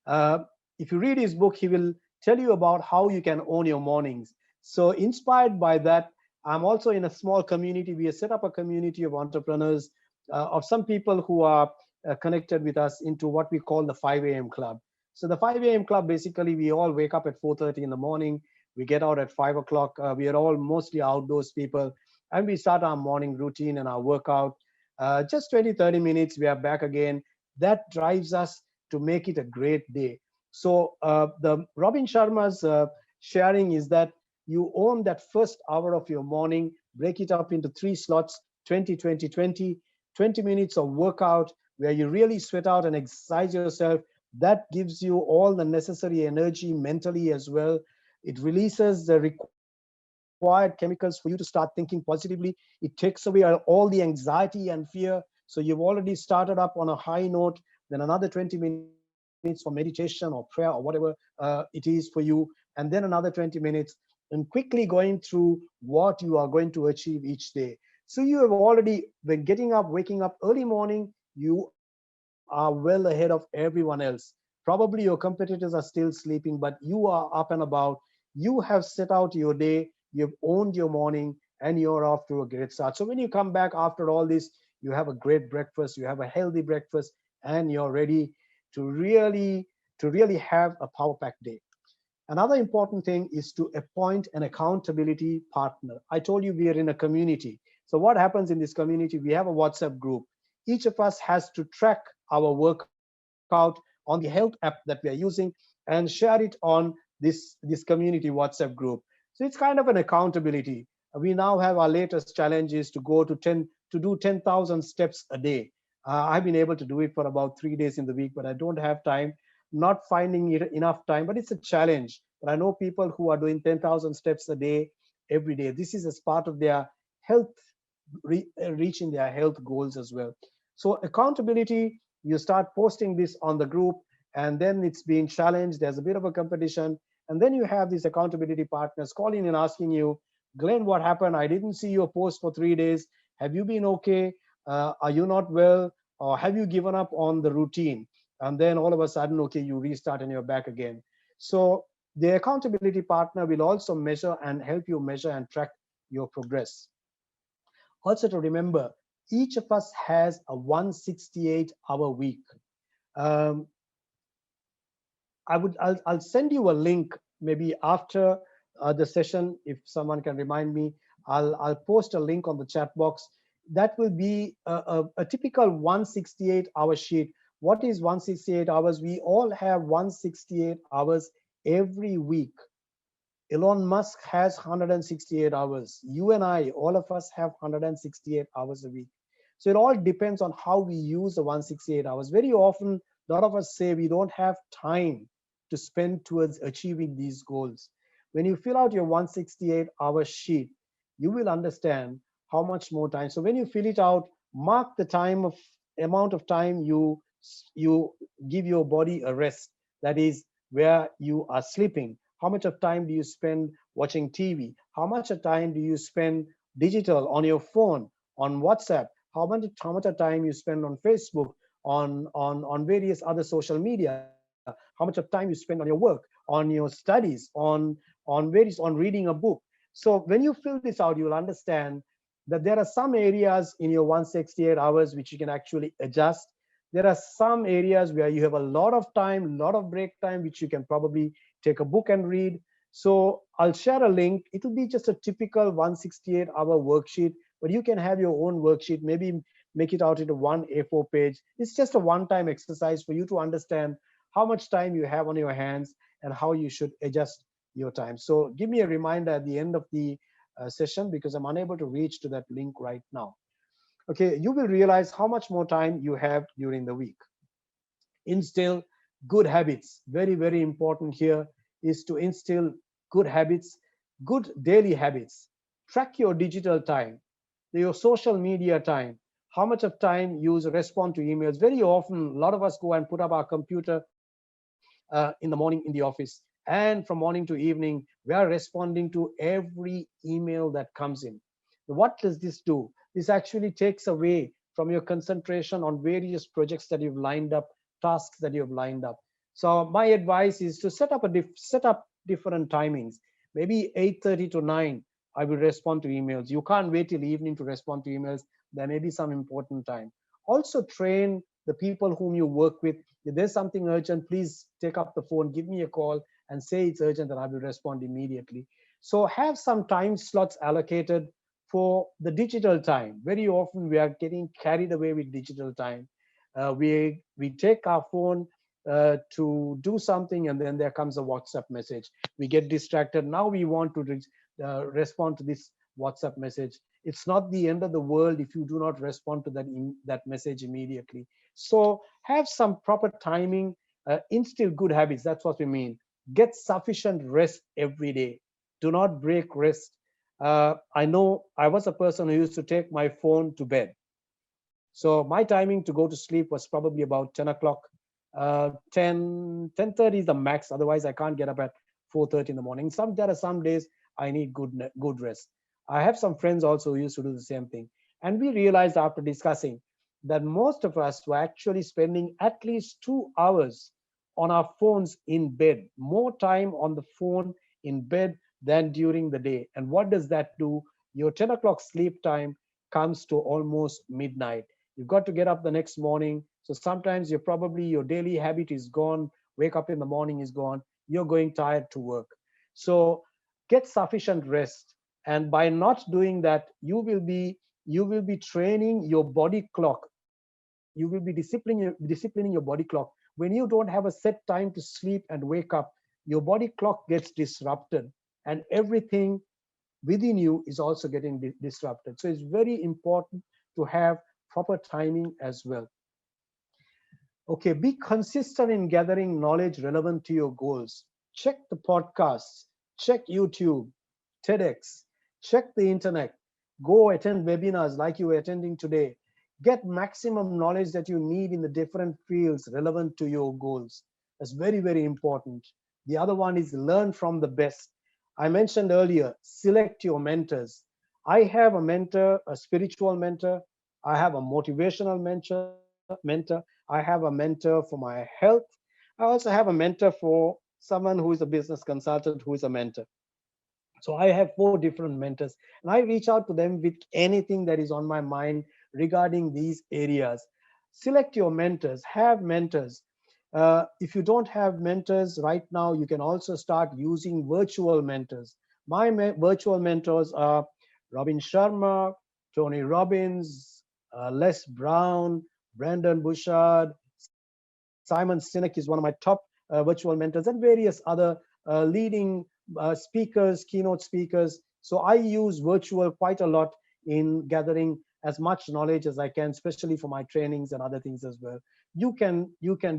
If you read his book, he will tell you about how you can own your mornings. So inspired by that, I'm also in a small community. We have set up a community of entrepreneurs, of some people who are connected with us into what we call the 5 a.m. Club. So the 5 a.m. Club, basically, we all wake up at 4:30 in the morning. We get out at 5 o'clock. We are all mostly outdoors people. And we start our morning routine and our workout. Just 20, 30 minutes, we are back again. That drives us to make it a great day. So the Robin Sharma's sharing is that you own that first hour of your morning, break it up into 3 slots, 20, 20, 20, 20 minutes of workout where you really sweat out and exercise yourself. That gives you all the necessary energy mentally as well. It releases the required chemicals for you to start thinking positively. It takes away all the anxiety and fear. So you've already started up on a high note. Then another 20 minutes for meditation or prayer or whatever it is for you. And then another 20 minutes and quickly going through what you are going to achieve each day. So you have already, when getting up, waking up early morning, you are well ahead of everyone else. Probably your competitors are still sleeping, but you are up and about. You have set out your day, you've owned your morning, and you're off to a great start. So when you come back after all this, you have a great breakfast, you have a healthy breakfast, and you're ready to really have a power packed day. Another important thing is to appoint an accountability partner. I told you we are in a community. So what happens in this community? We have a WhatsApp group. Each of us has to track our workout on the health app that we are using and share it on this community WhatsApp group. So it's kind of an accountability. We now have our latest challenge is to do 10,000 steps a day. I've been able to do it for about 3 days in the week, but I don't have time, not finding it enough time, but it's a challenge. But I know people who are doing 10,000 steps a day every day. This is as part of their health, reaching their health goals as well. So accountability, you start posting this on the group, and then it's being challenged. There's a bit of a competition. And then you have these accountability partners calling and asking you, Glenn, what happened? I didn't see your post for 3 days. Have you been okay? Are you not well? Or have you given up on the routine? And then all of a sudden, okay, you restart and you're back again. So the accountability partner will also measure and help you measure and track your progress. Also to remember, each of us has a 168-hour week. I'll send you a link maybe after the session. If someone can remind me, I'll post a link on the chat box. That will be a typical 168-hour sheet. What is 168 hours? We all have 168 hours every week. Elon Musk has 168 hours. You and I, all of us have 168 hours a week. So it all depends on how we use the 168 hours. Very often, a lot of us say we don't have time to spend towards achieving these goals. When you fill out your 168-hour sheet, you will understand how much more time. So when you fill it out, mark the amount of time you give your body a rest. That is where you are sleeping. How much of time do you spend watching TV? How much of time do you spend digital on your phone, on WhatsApp? How much of time you spend on Facebook, on various other social media? How much of time you spend on your work, on your studies, on reading a book? So when you fill this out, you will understand that there are some areas in your 168 hours which you can actually adjust. There are some areas where you have a lot of time, a lot of break time, which you can probably take a book and read. So I'll share a link. It will be just a typical 168-hour worksheet, but you can have your own worksheet, maybe make it out into one A4 page. It's just a one-time exercise for you to understand how much time you have on your hands and how you should adjust your time. So give me a reminder at the end of the session, because I'm unable to reach to that link right now. Okay, you will realize how much more time you have during the week. Instill good habits. Very, very important here is to instill good habits, good daily habits. Track your digital time, your social media time, how much of time you respond to emails. Very often, a lot of us go and put up our computer in the morning in the office, and from morning to evening, we are responding to every email that comes in. What does this do? This actually takes away from your concentration on various projects that you've lined up, tasks that you've lined up. So my advice is to set up different timings. Maybe 8:30 to 9, I will respond to emails. You can't wait till evening to respond to emails. There may be some important time. Also train the people whom you work with. If there's something urgent, please take up the phone, give me a call and say it's urgent, and I will respond immediately. So have some time slots allocated for the digital time. Very often we are getting carried away with digital time. We take our phone to do something, and then there comes a WhatsApp message. We get distracted. Now we want to respond to this WhatsApp message. It's not the end of the world if you do not respond to that message immediately. So have some proper timing, instill good habits. That's what we mean. Get sufficient rest every day. Do not break rest. I know I was a person who used to take my phone to bed. So my timing to go to sleep was probably about 10 o'clock. 10:30 is the max. Otherwise, I can't get up at 4:30 in the morning. There are some days I need good rest. I have some friends also who used to do the same thing. And we realized after discussing that most of us were actually spending at least 2 hours on our phones in bed, more time on the phone in bed than during the day. And what does that do? Your 10 o'clock sleep time comes to almost midnight. You've got to get up the next morning. So sometimes your daily habit is gone. Wake up in the morning is gone. You're going tired to work. So get sufficient rest. And by not doing that, you will be training your body clock. You will be disciplining your body clock. When you don't have a set time to sleep and wake up, your body clock gets disrupted, and everything within you is also getting disrupted. So it's very important to have proper timing as well. Okay, be consistent in gathering knowledge relevant to your goals. Check the podcasts, check YouTube, TEDx, check the internet, go attend webinars like you are attending today. Get maximum knowledge that you need in the different fields relevant to your goals. That's very, very important. The other one is learn from the best. I mentioned earlier, select your mentors. I have a mentor, a spiritual mentor. I have a motivational mentor. I have a mentor for my health. I also have a mentor for someone who is a business consultant who is a mentor. So I have 4 different mentors, and I reach out to them with anything that is on my mind regarding these areas. Select your mentors, have mentors. If you don't have mentors right now, you can also start using virtual mentors. My virtual mentors are Robin Sharma, Tony Robbins, Les Brown, Brandon Bouchard, Simon Sinek is one of my top virtual mentors, and various other leading speakers, keynote speakers. So I use virtual quite a lot in gathering as much knowledge as I can, especially for my trainings and other things as well. You can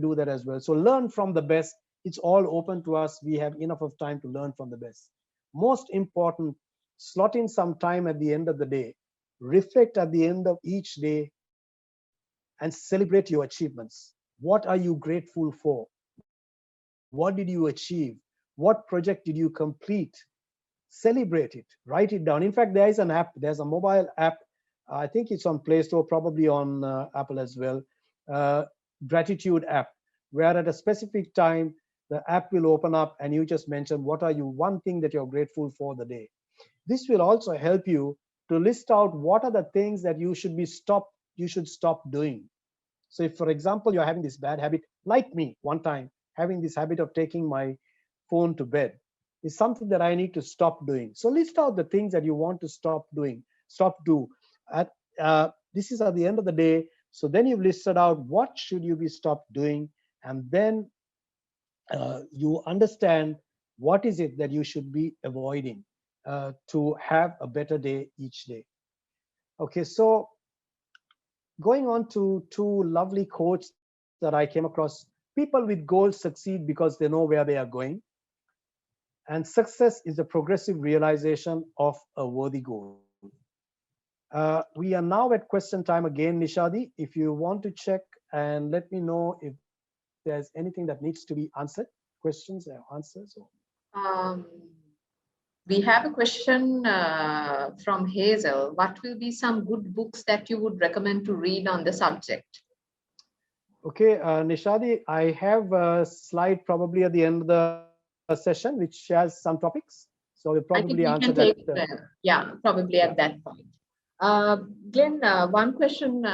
do that as well. So learn from the best. It's all open to us. We have enough of time to learn from the best. Most important, slot in some time at the end of the day. Reflect at the end of each day and celebrate your achievements. What are you grateful for? What did you achieve? What project did you complete? Celebrate it, write it down. In fact, there is an app, there's a mobile app. I think it's on Play Store, probably on Apple as well. Gratitude app, where at a specific time, the app will open up and you just mention what are you one thing that you're grateful for the day. This will also help you to list out what are the things that you should stop doing. So if, for example, you're having this bad habit, like me one time, having this habit of taking my phone to bed, is something that I need to stop doing. So list out the things that you want to stop doing, this is at the end of the day. So then you've listed out what should you be stopped doing, and then you understand what is it that you should be avoiding to have a better day each day. Okay, so going on to 2 lovely quotes that I came across. People with goals succeed because they know where they are going. And success is the progressive realization of a worthy goal. We are now at question time again, Nishadi. If you want to check and let me know if there's anything that needs to be answered, questions or answers. We have a question from Hazel. What will be some good books that you would recommend to read on the subject? Okay, Nishadi, I have a slide probably at the end of the session which shares some topics. So we'll probably answer that. Yeah, probably at that point. Glenn, one question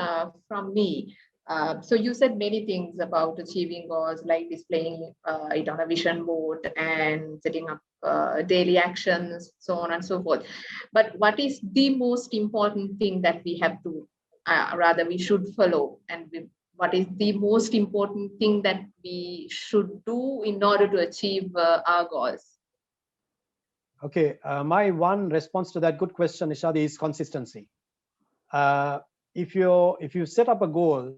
from me. So you said many things about achieving goals, like displaying it on a vision board and setting up daily actions, so on and so forth. But what is the most important thing that we have to, we should follow, and What is the most important thing that we should do in order to achieve our goals? Okay, my one response to that good question, Nishad, is consistency. If you set up a goal,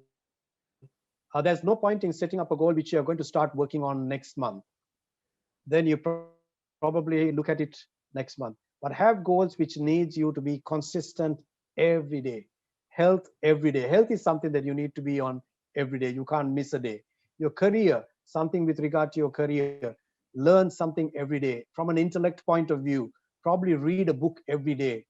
there's no point in setting up a goal which you're going to start working on next month. Then you probably look at it next month. But have goals which needs you to be consistent every day. Health every day. Health is something that you need to be on every day. You can't miss a day. Your career, something with regard to your career. Learn something every day. From an intellect point of view, probably read a book every day.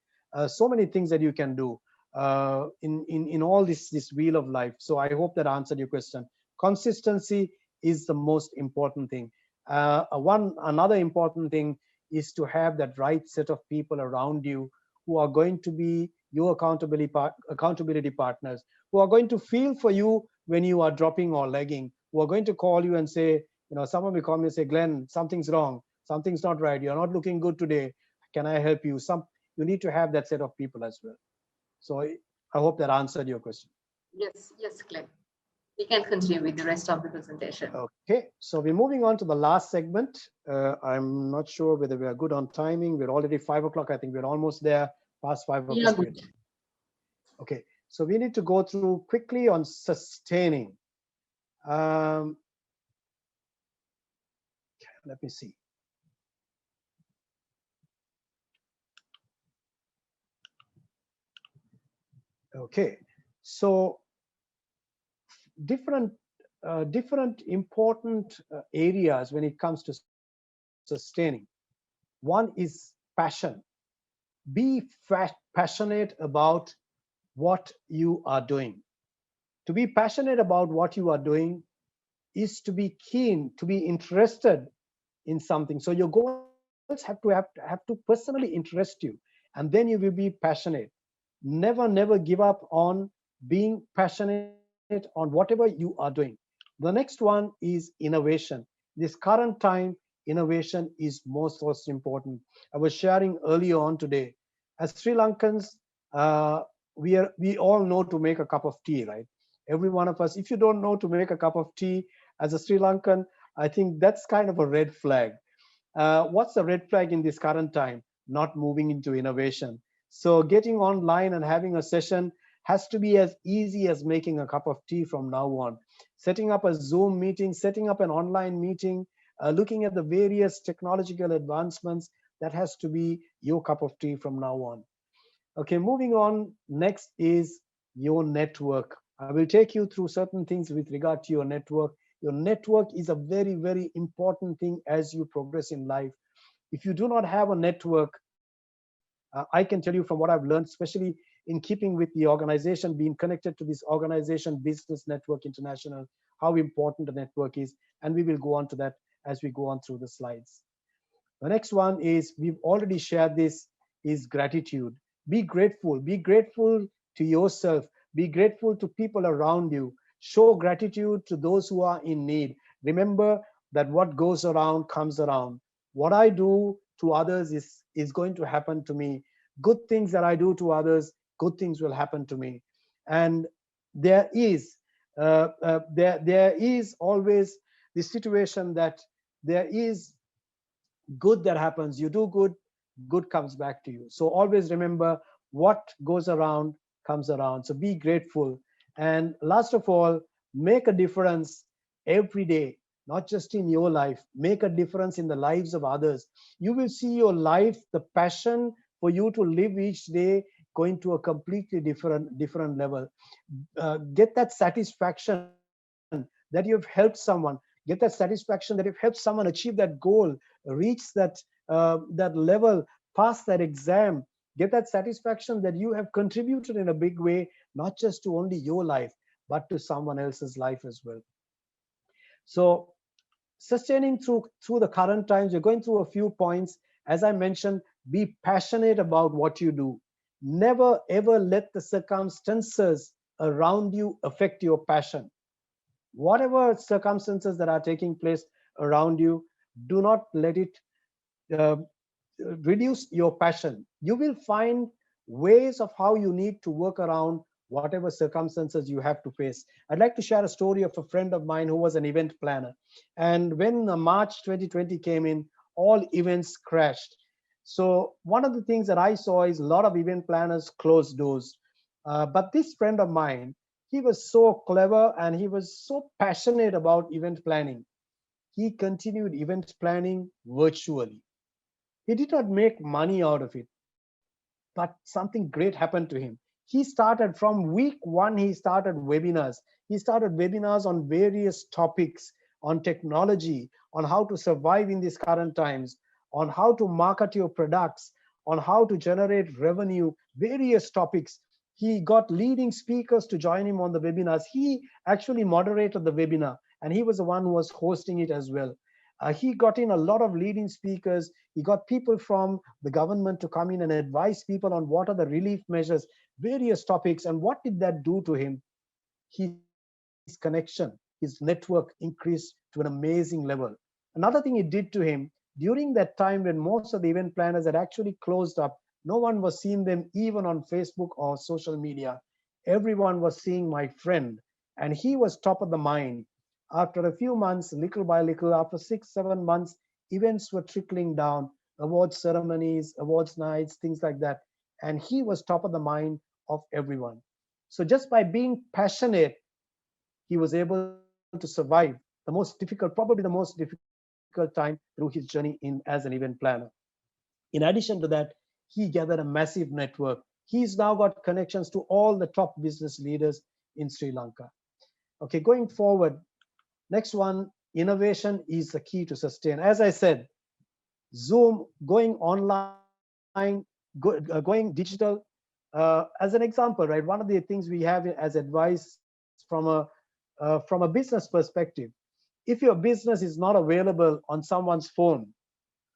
So many things that you can do in all this wheel of life. So I hope that answered your question. Consistency is the most important thing. Another important thing is to have that right set of people around you who are going to be your accountability partners, who are going to feel for you when you are dropping or lagging, who are going to call you and say, someone will call me and say, Glenn, something's wrong, something's not right, you're not looking good today, can I help you? You need to have that set of people as well. So I hope that answered your question. Yes, Glenn. We can continue with the rest of the presentation. Okay, so we're moving on to the last segment. I'm not sure whether we are good on timing. We're already 5 o'clock. I think we're almost there, past 5 o'clock. Yeah, good. Okay, so we need to go through quickly on sustaining. Let me see. Okay, so different important areas when it comes to sustaining. One is passion. Be passionate about what you are doing. To be passionate about what you are doing is to be keen, to be interested in something. So your goals have to personally interest you, and then you will be passionate. Never give up on being passionate on whatever you are doing. The next one is innovation. This current time, innovation is most important. I was sharing earlier on today, as Sri Lankans, we all know to make a cup of tea, right? Every one of us. If you don't know to make a cup of tea as a Sri Lankan, I think that's kind of a red flag. What's the red flag in this current time? Not moving into innovation. So getting online and having a session has to be as easy as making a cup of tea from now on. Setting up a Zoom meeting, setting up an online meeting, looking at the various technological advancements, that has to be your cup of tea from now on. Okay, moving on. Next is your network. I will take you through certain things with regard to your network. Your network is a very important thing as you progress in life. If you do not have a network, I can tell you from what I've learned, especially in keeping with the organization, being connected to this organization, Business Network International, how important the network is. And we will go on to that as we go on through the slides. The next one is, we've already shared this, is gratitude. Be grateful to yourself, be grateful to people around you, show gratitude to those who are in need. Remember that what goes around comes around. What I do to others is going to happen to me. Good things that I do to others, good things will happen to me. And there is always the situation that there is good that happens. You do good, good comes back to you. So always remember, what goes around comes around. So be grateful. And last of all, make a difference every day, not just in your life. Make a difference in the lives of others. You will see your life, the passion for you to live each day, going to a completely different level. Get that satisfaction that you've helped someone. Get that satisfaction that you've helped someone achieve that goal, reach that level, pass that exam. Get that satisfaction that you have contributed in a big way, not just to only your life, but to someone else's life as well. So sustaining through the current times, we're going through a few points. As I mentioned, be passionate about what you do. Never ever let the circumstances around you affect your passion. Whatever circumstances that are taking place around you, do not let it reduce your passion. You will find ways of how you need to work around whatever circumstances you have to face. I'd like to share a story of a friend of mine who was an event planner. And when March 2020 came in, all events crashed. So one of the things that I saw is a lot of event planners closed doors. But this friend of mine, he was so clever and he was so passionate about event planning. He continued event planning virtually. He did not make money out of it, but something great happened to him. He started from week one, he started webinars. He started webinars on various topics, on technology, on how to survive in these current times, on how to market your products, on how to generate revenue, various topics. He got leading speakers to join him on the webinars. He actually moderated the webinar, and he was the one who was hosting it as well. He got in a lot of leading speakers. He got people from the government to come in and advise people on what are the relief measures, various topics. And what did that do to him? His connection, his network increased to an amazing level. Another thing it did to him, during that time when most of the event planners had actually closed up, no one was seeing them even on Facebook or social media. Everyone was seeing my friend, and he was top of the mind. After a few months, little by little, after 6-7 months, events were trickling down, awards ceremonies, awards nights, things like that. And he was top of the mind of everyone. So just by being passionate, he was able to survive the most difficult, probably the most difficult time through his journey as an event planner. In addition to that, he gathered a massive network. He's now got connections to all the top business leaders in Sri Lanka. Okay, going forward, next one, innovation is the key to sustain. As I said, Zoom, going online, going digital. As an example, right? One of the things we have as advice from a business perspective, if your business is not available on someone's phone,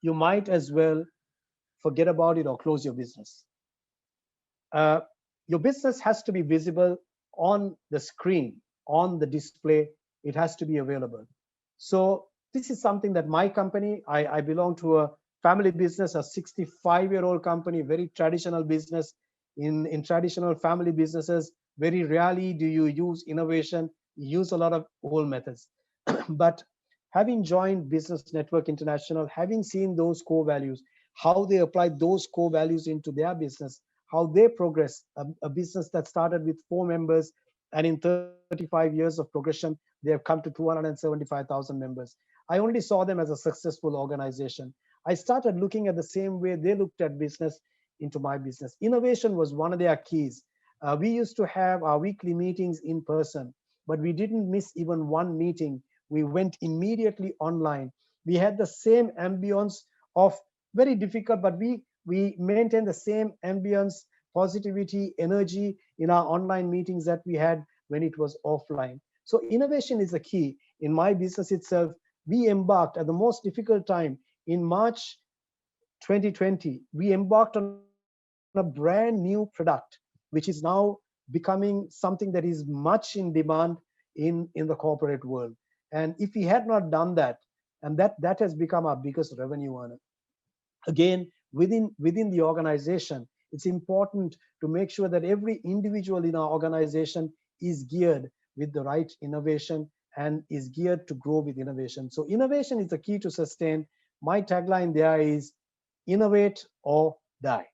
you might as well forget about it or close your business. Your business has to be visible on the screen, on the display. It has to be available. So this is something that my company, I belong to a family business, a 65-year-old company, very traditional business. In traditional family businesses, very rarely do you use innovation. You use a lot of old methods. But having joined Business Network International, having seen those core values, how they apply those core values into their business, how they progress, a business that started with 4 members, and in 35 years of progression, they have come to 275,000 members. I only saw them as a successful organization. I started looking at the same way they looked at business into my business. Innovation was one of their keys. We used to have our weekly meetings in person, but we didn't miss even one meeting. We went immediately online. We had the same ambience of very difficult, but we maintained the same ambience, positivity, energy in our online meetings that we had when it was offline. So innovation is the key. In my business itself, we embarked at the most difficult time in March 2020. We embarked on a brand new product, which is now becoming something that is much in demand in the corporate world. And if we had not done that, and that has become our biggest revenue earner. Again, within the organization, it's important to make sure that every individual in our organization is geared with the right innovation and is geared to grow with innovation. So innovation is the key to sustain. My tagline there is innovate or die.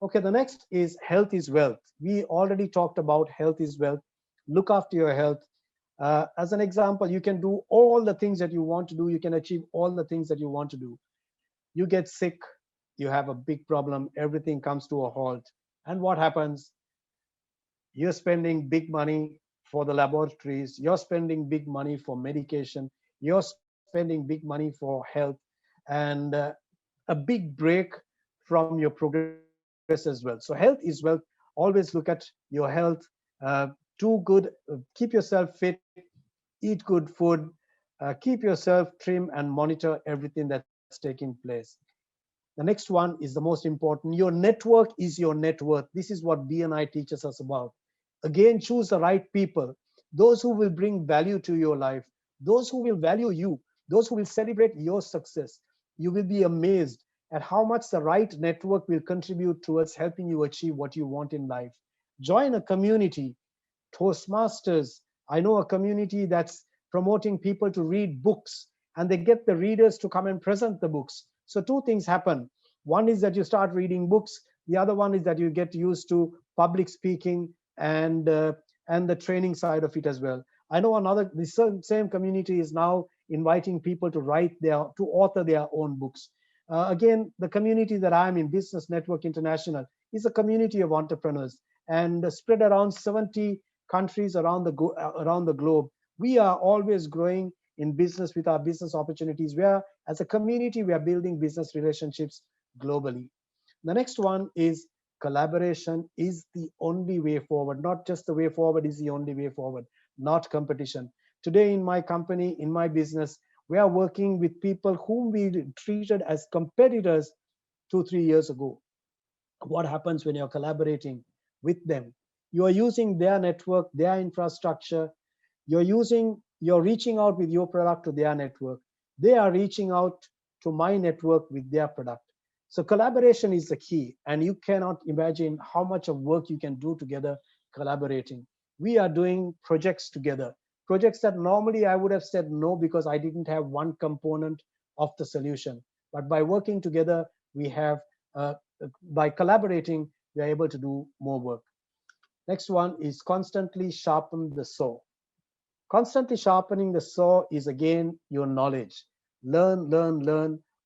Okay, the next is health is wealth. We already talked about health is wealth. Look after your health. As an example, you can do all the things that you want to do. You can achieve all the things that you want to do. You get sick, you have a big problem, everything comes to a halt. And what happens? You're spending big money for the laboratories, you're spending big money for medication, you're spending big money for health, and a big break from your progress as well. So health is wealth. Always look at your health. Do good, keep yourself fit, eat good food, keep yourself trim, and monitor everything that's taking place. The next one is the most important. Your network is your net worth. This is what BNI teaches us about. Again, choose the right people, those who will bring value to your life, those who will value you, those who will celebrate your success. You will be amazed at how much the right network will contribute towards helping you achieve what you want in life. Join a community. Toastmasters, I know a community that's promoting people to read books, and they get the readers to come and present the books. So two things happen. One is that you start reading books. The other one is that you get used to public speaking and the training side of it as well. I know the same community is now inviting people to author their own books. Again, the community that I'm in, Business Network International, is a community of entrepreneurs and spread around 70 countries around the globe. We are always growing in business with our business opportunities, where as a community, we are building business relationships globally. The next one is collaboration is the only way forward. Not just the way forward is the only way forward, not competition. Today in my company, in my business, we are working with people whom we treated as competitors 2-3 years ago. What happens when you're collaborating with them? You are using their network, their infrastructure. You're reaching out with your product to their network. They are reaching out to my network with their product. So collaboration is the key, and you cannot imagine how much of work you can do together collaborating. We are doing projects together, projects that normally I would have said no because I didn't have one component of the solution. But by working together, by collaborating, we are able to do more work. Next one is constantly sharpen the saw. Constantly sharpening the saw is again your knowledge. Learn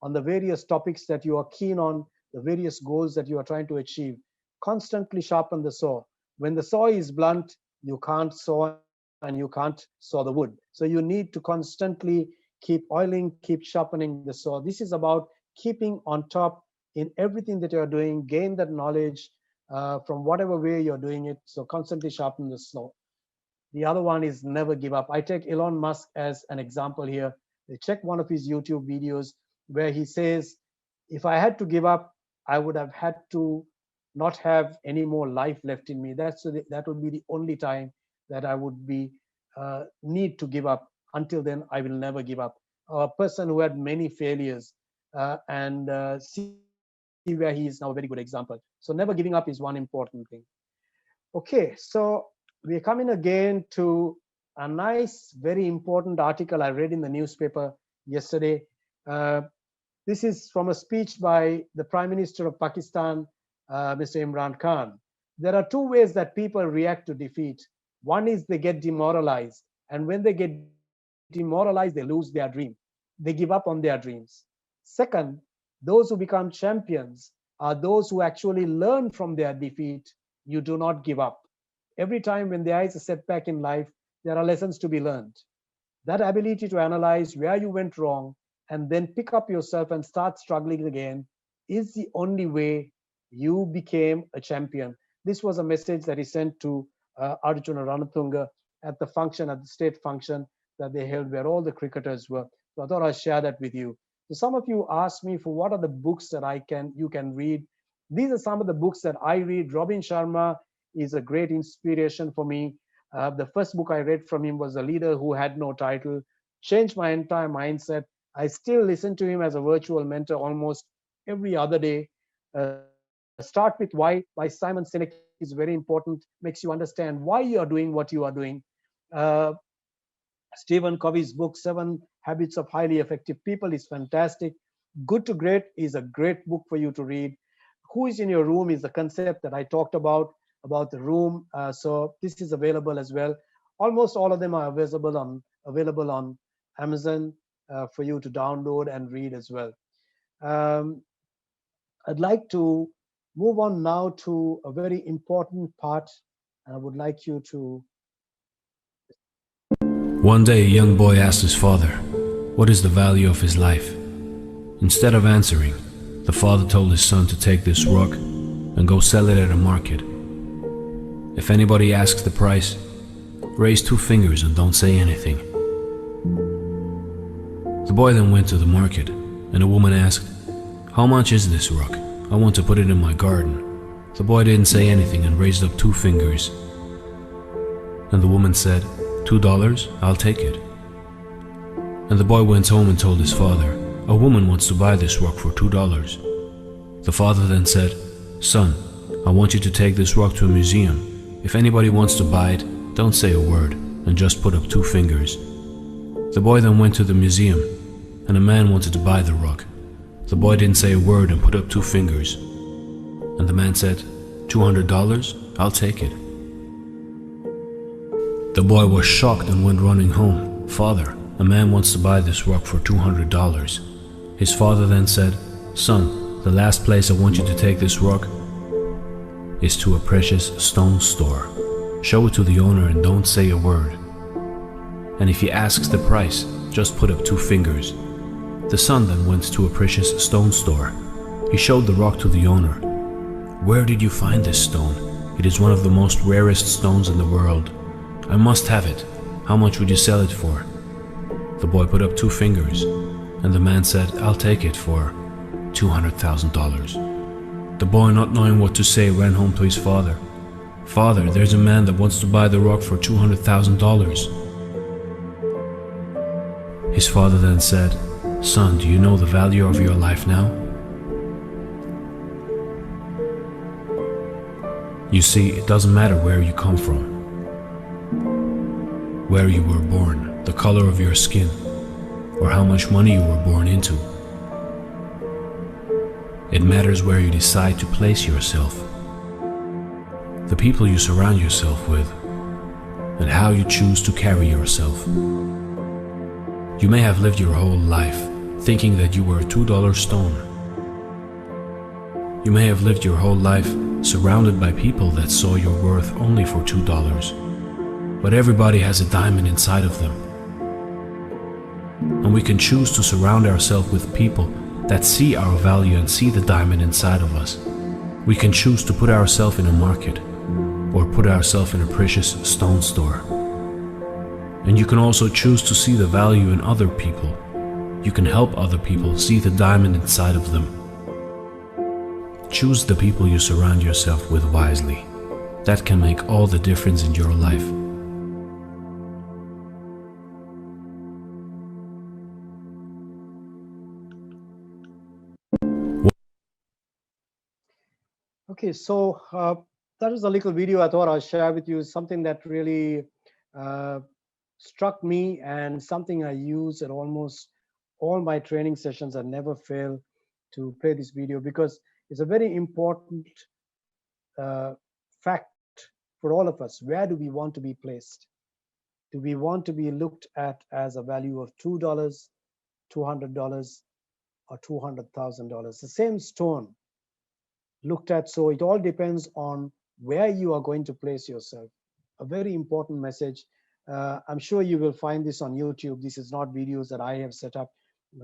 on the various topics that you are keen on, the various goals that you are trying to achieve. Constantly sharpen the saw. When the saw is blunt, you can't saw and you can't saw the wood. So you need to constantly keep oiling, keep sharpening the saw. This is about keeping on top in everything that you're doing, gain that knowledge from whatever way you're doing it. So constantly sharpen the saw. The other one is never give up. I take Elon Musk as an example here. Check one of his YouTube videos where he says, if I had to give up, I would have had to not have any more life left in me. That would be the only time that I would be need to give up. Until then, I will never give up. A person who had many failures and see where he is now, a very good example. So never giving up is one important thing. Okay, so we're coming again to a nice, very important article I read in the newspaper yesterday. This is from a speech by the Prime Minister of Pakistan, Mr. Imran Khan. There are two ways that people react to defeat. One is they get demoralized. And when they get demoralized, they lose their dream. They give up on their dreams. Second, those who become champions are those who actually learn from their defeat. You do not give up. Every time when there is a setback in life, there are lessons to be learned. That ability to analyze where you went wrong and then pick up yourself and start struggling again is the only way you became a champion. This was a message that he sent to Arjuna Ranatunga at the state function that they held where all the cricketers were. So I thought I'd share that with you. So some of you asked me for what are the books that you can read. These are some of the books that I read. Robin Sharma is a great inspiration for me. The first book I read from him was A Leader Who Had No Title. Changed my entire mindset. I still listen to him as a virtual mentor almost every other day. Start with Why by Simon Sinek is very important. Makes you understand why you are doing what you are doing. Stephen Covey's book, 7 Habits of Highly Effective People, is fantastic. Good to Great is a great book for you to read. Who is in Your Room is the concept that I talked about the room. So this is available as well. Almost all of them are available on Amazon for you to download and read as well. I'd like to move on now to a very important part. I would like you to. One day a young boy asked his father, what is the value of his life? Instead of answering, the father told his son to take this rock and go sell it at a market. If anybody asks the price, raise 2 fingers and don't say anything. The boy then went to the market, and a woman asked, how much is this rock? I want to put it in my garden. The boy didn't say anything and raised up 2 fingers. And the woman said, $2, I'll take it. And the boy went home and told his father, a woman wants to buy this rock for $2. The father then said, son, I want you to take this rock to a museum If anybody wants to buy it, don't say a word and just put up 2 fingers. The boy then went to the museum, and a man wanted to buy the rock. The boy didn't say a word and put up 2 fingers. And the man said, $200? I'll take it. The boy was shocked and went running home. Father, a man wants to buy this rock for $200. His father then said, Son, the last place I want you to take this rock is to a precious stone store. Show it to the owner and don't say a word. And if he asks the price, just put up 2 fingers. The son then went to a precious stone store. He showed the rock to the owner. Where did you find this stone? It is one of the most rarest stones in the world. I must have it. How much would you sell it for? The boy put up 2 fingers, and the man said, I'll take it for $200,000. The boy, not knowing what to say, ran home to his father. Father, there's a man that wants to buy the rock for $200,000. His father then said, Son, do you know the value of your life now? You see, it doesn't matter where you come from, where you were born, the color of your skin, or how much money you were born into. It matters where you decide to place yourself, the people you surround yourself with, and how you choose to carry yourself. You may have lived your whole life thinking that you were a $2 stone. You may have lived your whole life surrounded by people that saw your worth only for $2. But everybody has a diamond inside of them. And we can choose to surround ourselves with people that see our value and see the diamond inside of us. We can choose to put ourselves in a market or put ourselves in a precious stone store. And you can also choose to see the value in other people. You can help other people see the diamond inside of them. Choose the people you surround yourself with wisely. That can make all the difference in your life. Okay, so that is a little video I thought I'll share with you, something that really struck me and something I use at almost all my training sessions. I never fail to play this video because it's a very important fact for all of us. Where do we want to be placed? Do we want to be looked at as a value of $2, $200, or $200,000? The same stone looked at. So it all depends on where you are going to place yourself. A very important message. I'm sure you will find this on YouTube. This is not videos that I have set up.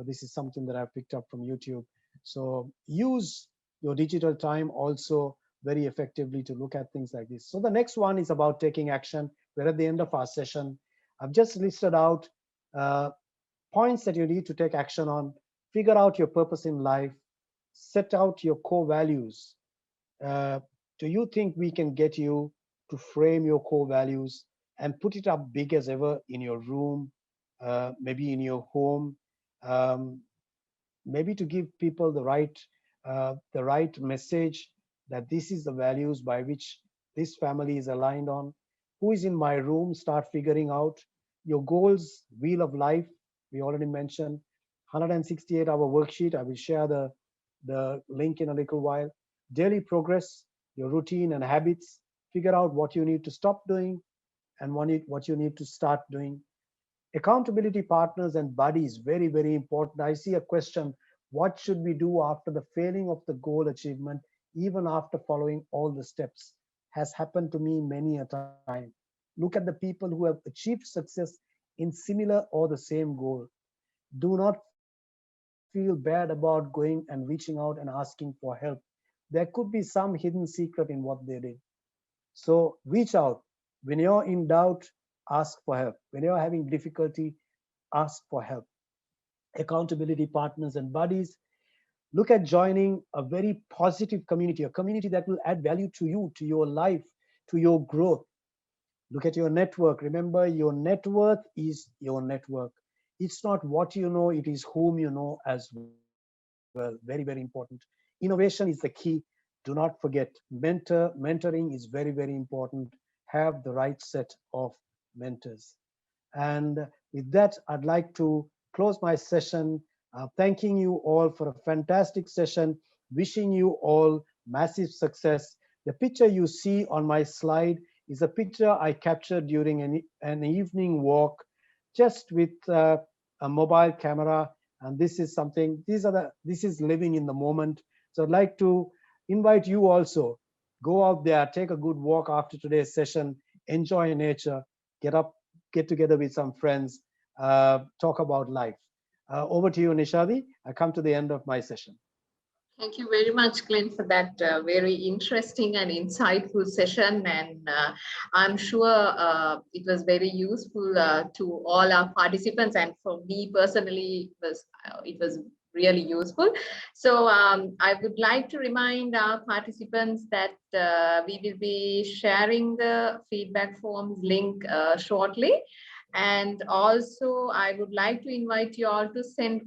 This is something that I've picked up from YouTube. So use your digital time also very effectively to look at things like this. So the next one is about taking action. We're at the end of our session. I've just listed out points that you need to take action on. Figure out your purpose in life. Set out your core values. Do you think we can get you to frame your core values and put it up big as ever in your room, maybe in your home, maybe to give people the right message that this is the values by which this family is aligned on? Who is in my room? Start figuring out your goals, wheel of life. We already mentioned 168-hour worksheet. I will share the link in a little while. Daily progress, your routine and habits. Figure out what you need to stop doing and what you need to start doing. Accountability partners and buddies, very, very important. I see a question, what should we do after the failing of the goal achievement, even after following all the steps? Has happened to me many a time. Look at the people who have achieved success in similar or the same goal. Do not feel bad about going and reaching out and asking for help. There could be some hidden secret in what they did. So reach out. When you're in doubt, ask for help. When you're having difficulty, ask for help. Accountability partners and buddies. Look at joining a very positive community, a community that will add value to you, to your life, to your growth. Look at your network. Remember, your net worth is your network. It's not what you know, it is whom you know as well. Very, very important. Innovation is the key. Do not forget, mentoring is very, very important. have the right set of mentors. And with that, I'd like to close my session, thanking you all for a fantastic session, wishing you all massive success. The picture you see on my slide is a picture I captured during an evening walk, just with a mobile camera. And this is something, this is living in the moment. So I'd like to invite you also, go out there, take a good walk after today's session, enjoy nature, get together with some friends, talk about life. Over to you, Nishadi. I come to the end of my session. Thank you very much, Glenn, for that very interesting and insightful session. And I'm sure it was very useful to all our participants. And for me personally, it was really useful. So I would like to remind our participants that we will be sharing the feedback forms link shortly. And also, I would like to invite you all to send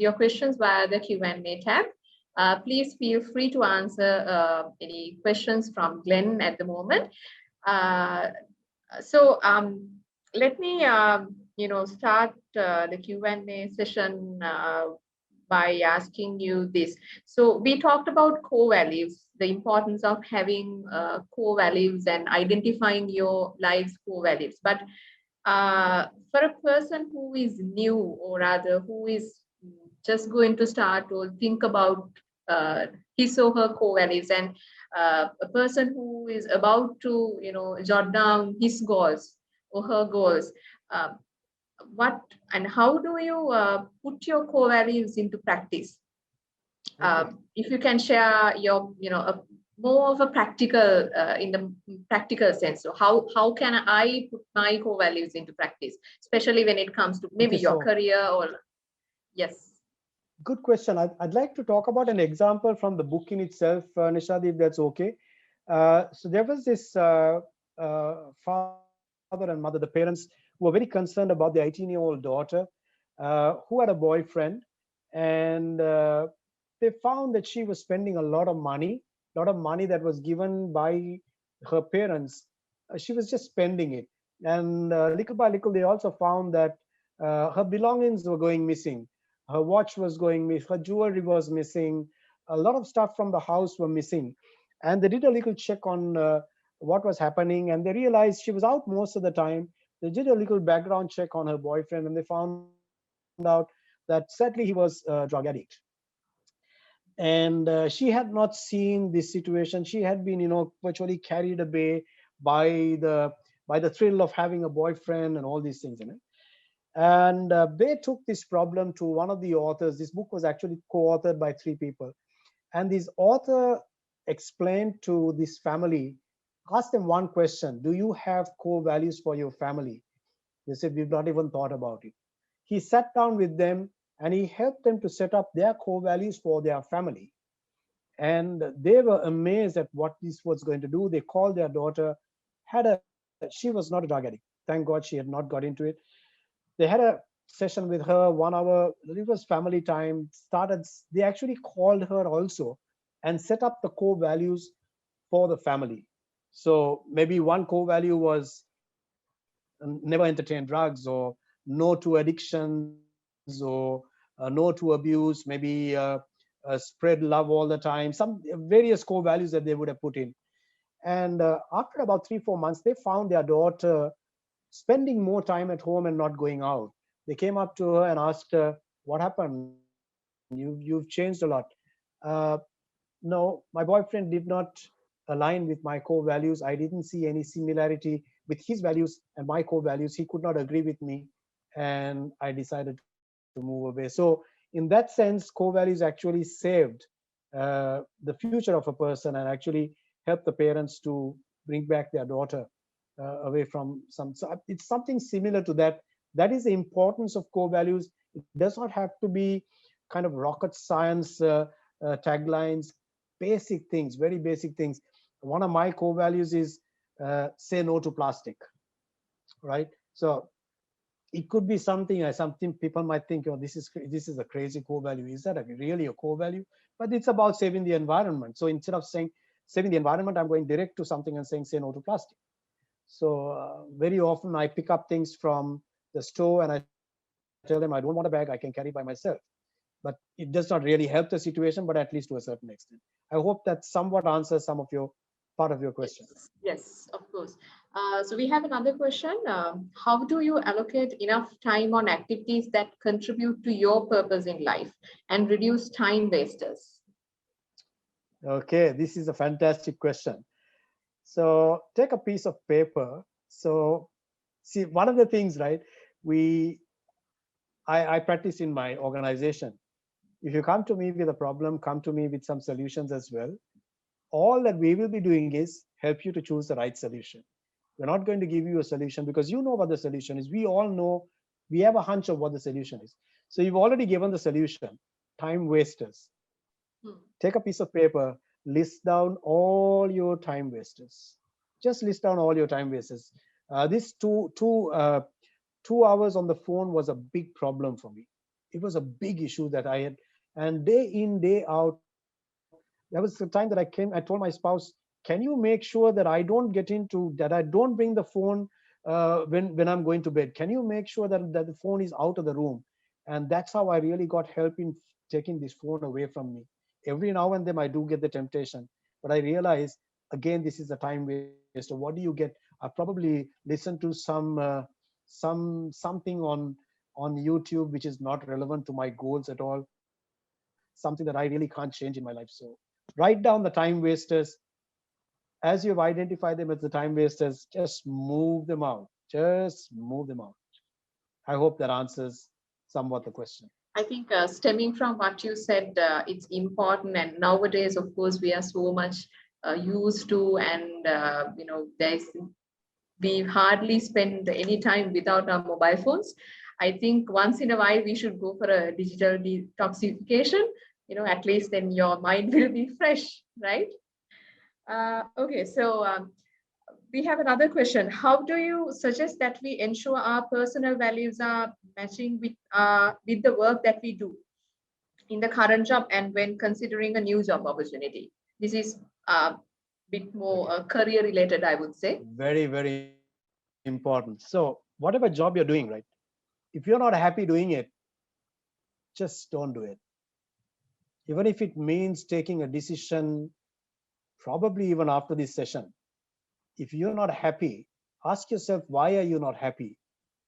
your questions via the Q&A tab. Please feel free to answer any questions from Glenn at the moment. So let me, start the Q&A session by asking you this. So we talked about core values, the importance of having core values and identifying your life's core values. But for a person who is new, or rather who is just going to start or think about his or her core values, and a person who is about to, jot down his goals or her goals, what and how do you put your core values into practice? Okay. If you can share your, more of a practical, in the practical sense. So how can I put my core values into practice, especially when it comes to maybe Okay, your so career or, yes. good question. I'd like to talk about an example from the book in itself, Nishadi, if that's okay. So there was this father and mother, the parents, who were very concerned about their 18-year-old daughter, who had a boyfriend, and they found that she was spending a lot of money that was given by her parents. She was just spending it, and little by little, they also found that her belongings were going missing. Her watch was going missing, her jewelry was missing, a lot of stuff from the house were missing. And they did a little check on what was happening, and they realized she was out most of the time. They did a little background check on her boyfriend, and they found out that sadly he was a drug addict. And she had not seen this situation. She had been, virtually carried away by the thrill of having a boyfriend and all these things. And they took this problem to one of the authors. This book was actually co-authored by 3 people. And this author explained to this family, asked them one question: do you have core values for your family? They said, we've not even thought about it. He sat down with them and he helped them to set up their core values for their family. And they were amazed at what this was going to do. They called their daughter, she was not a drug addict. Thank God she had not got into it. They had a session with her, 1 hour. It was family time. They actually called her also and set up the core values for the family. So maybe one core value was never entertain drugs, or no to addictions, or no to abuse, maybe spread love all the time, some various core values that they would have put in. And after about 3-4 months, they found their daughter spending more time at home and not going out. They came up to her and asked her, what happened? You've changed a lot. No, my boyfriend did not align with my core values. I didn't see any similarity with his values and my core values. He could not agree with me, and I decided to move away. So in that sense, core values actually saved the future of a person, and actually helped the parents to bring back their daughter away from some. So it's something similar to that. That is the importance of core values. It does not have to be kind of rocket science taglines. Basic things, very basic things. One of my core values is say no to plastic, right? So it could be something people might think, this is a crazy core value. Is that really a core value? But it's about saving the environment. So instead of saying saving the environment, I'm going direct to something and saying say no to plastic. So very often I pick up things from the store and I tell them I don't want a bag, I can carry by myself. But it does not really help the situation, but at least to a certain extent. I hope that somewhat answers some of your part of your question. Yes, yes, of course. So we have another question. How do you allocate enough time on activities that contribute to your purpose in life and reduce time wasters? Okay, this is a fantastic question. So take a piece of paper. So see, one of the things, right, I practice in my organization. If you come to me with a problem, come to me with some solutions as well. All that we will be doing is help you to choose the right solution. We're not going to give you a solution because you know what the solution is. We all know, we have a hunch of what the solution is. So you've already given the solution, time wasters. Take a piece of paper, list down all your time wasters. Just list down all your time wasters. This 2 hours on the phone was a big problem for me. It was a big issue that I had, and day in, day out, there was the time that I told my spouse, can you make sure that I don't bring the phone when I'm going to bed? Can you make sure that the phone is out of the room? And that's how I really got help in taking this phone away from me. Every now and then I do get the temptation, but I realize, again, this is a time waster. What do you get? I probably listen to something on YouTube which is not relevant to my goals at all, something that I really can't change in my life. So write down the time wasters. As you've identified them as the time wasters, just move them out. Just move them out. I hope that answers somewhat the question. I think stemming from what you said, it's important. And nowadays, of course, we are so much used to, and we hardly spend any time without our mobile phones. I think once in a while we should go for a digital detoxification. At least then your mind will be fresh, right? Okay, so we have another question. How do you suggest that we ensure our personal values are matching with the work that we do in the current job and when considering a new job opportunity? This is a bit more career related, I would say. Very, very important. So whatever job you're doing, right? If you're not happy doing it, just don't do it. Even if it means taking a decision, probably even after this session. If you're not happy, ask yourself, why are you not happy?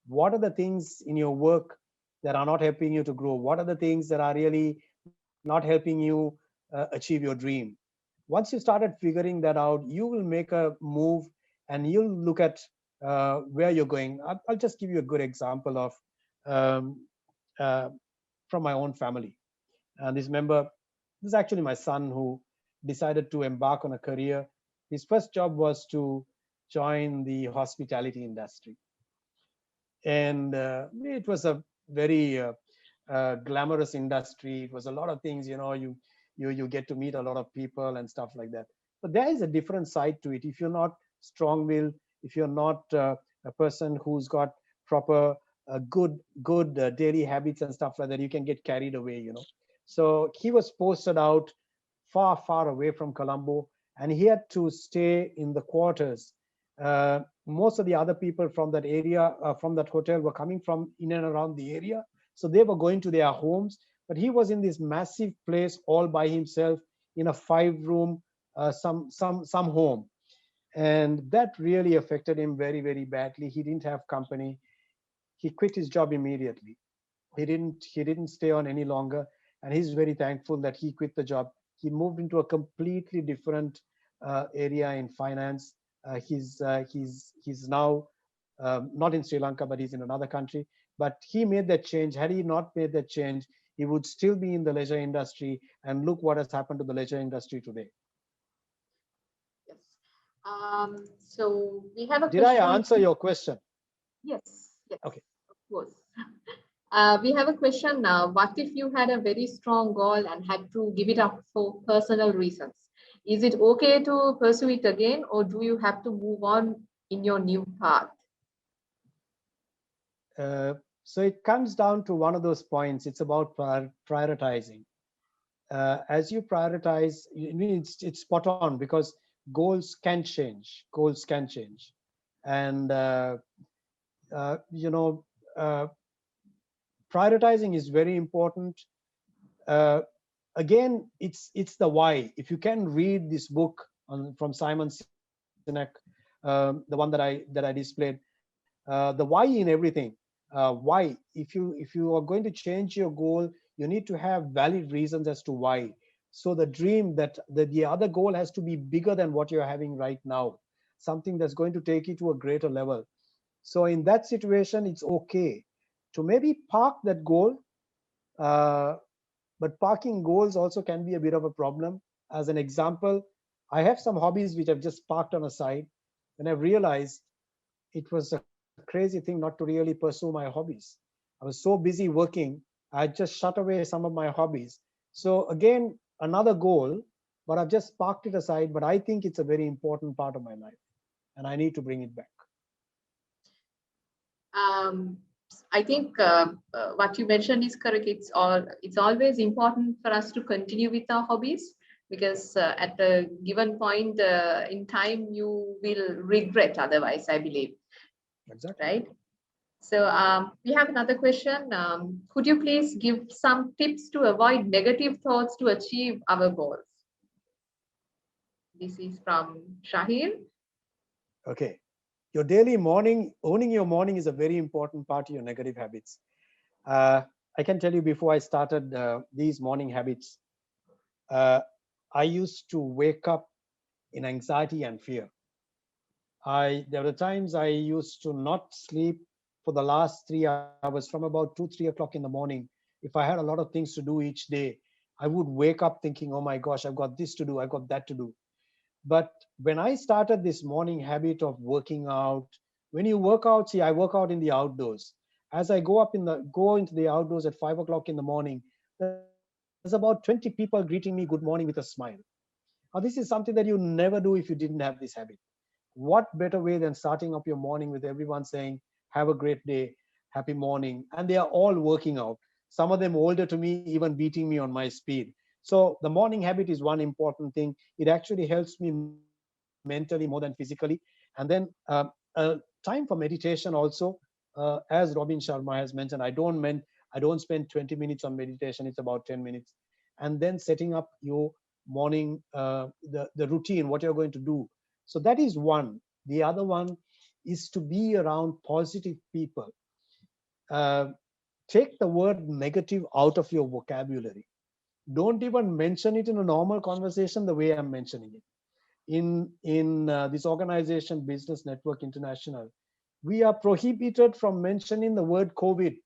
What are the things in your work that are not helping you to grow? What are the things that are really not helping you achieve your dream? Once you started figuring that out, you will make a move and you'll look at where you're going. I'll just give you a good example of from my own family. And this is actually my son who decided to embark on a career. His first job was to join the hospitality industry. And it was a very glamorous industry. It was a lot of things, you get to meet a lot of people and stuff like that. But there is a different side to it. If you're not strong-willed, if you're not a person who's got proper good daily habits and stuff like that, you can get carried away. So he was posted out far away from Colombo, and he had to stay in the quarters. Most of the other people from that area, from that hotel, were coming from in and around the area. So they were going to their homes, but he was in this massive place all by himself in a 5-room, some home. And that really affected him very, very badly. He didn't have company. He quit his job immediately. He didn't stay on any longer. And he's very thankful that he quit the job. He moved into a completely different area in finance. He's now not in Sri Lanka, but he's in another country. But he made that change. Had he not made that change, he would still be in the leisure industry. And look what has happened to the leisure industry today. Yes. So we have a Did question. I answer your question? Yes. Okay. Of course. We have a question now. What if you had a very strong goal and had to give it up for personal reasons? Is it okay to pursue it again, or do you have to move on in your new path? So it comes down to one of those points. It's about prioritizing. As you prioritize, it's spot on, because goals can change. Goals can change. And you know, prioritizing is very important. uh, Again, it's the why. If you can read this book from Simon Sinek, the one that I displayed, the why in everything. Why? If you are going to change your goal, you need to have valid reasons as to why. So the dream that the other goal has to be bigger than what you're having right now, something that's going to take you to a greater level. So in that situation, it's okay to maybe park that goal. uh, but parking goals also can be a bit of a problem. As an example, I have some hobbies which I've just parked on a side, and I've realized it was a crazy thing not to really pursue my hobbies. I was so busy working, I just shut away some of my hobbies. So again, another goal, but I've just parked it aside. But I think it's a very important part of my life, and I need to bring it back. Um, I think what you mentioned is correct. It's always important for us to continue with our hobbies, because at a given point in time you will regret otherwise, I believe. Exactly. Right. So we have another question. Could you please give some tips to avoid negative thoughts to achieve our goals? This is from Shahir. Okay. Your daily morning, owning your morning is a very important part of your negative habits. Uh, I can tell you, before I started these morning habits, uh, I used to wake up in anxiety and fear. There were times I used to not sleep for the last 3 hours, from about 2-3 o'clock in the morning. If I had a lot of things to do each day, I would wake up thinking, oh my gosh, I've got this to do, I've got that to do. But when I started this morning habit of working out, when you work out, see, I work out in the outdoors. As I go into the outdoors at 5 o'clock in the morning, there's about 20 people greeting me good morning with a smile. Now, this is something that you never do if you didn't have this habit. What better way than starting up your morning with everyone saying, have a great day, happy morning? And they are all working out. Some of them older to me, even beating me on my speed. So the morning habit is one important thing. It actually helps me mentally more than physically. And then time for meditation also. As Robin Sharma has mentioned, I don't spend 20 minutes on meditation. It's about 10 minutes. And then setting up your morning, the routine, what you're going to do. So that is one. The other one is to be around positive people. Uh, Take the word negative out of your vocabulary. Don't even mention it in a normal conversation the way I'm mentioning it. In this organization, Business Network International, we are prohibited from mentioning the word COVID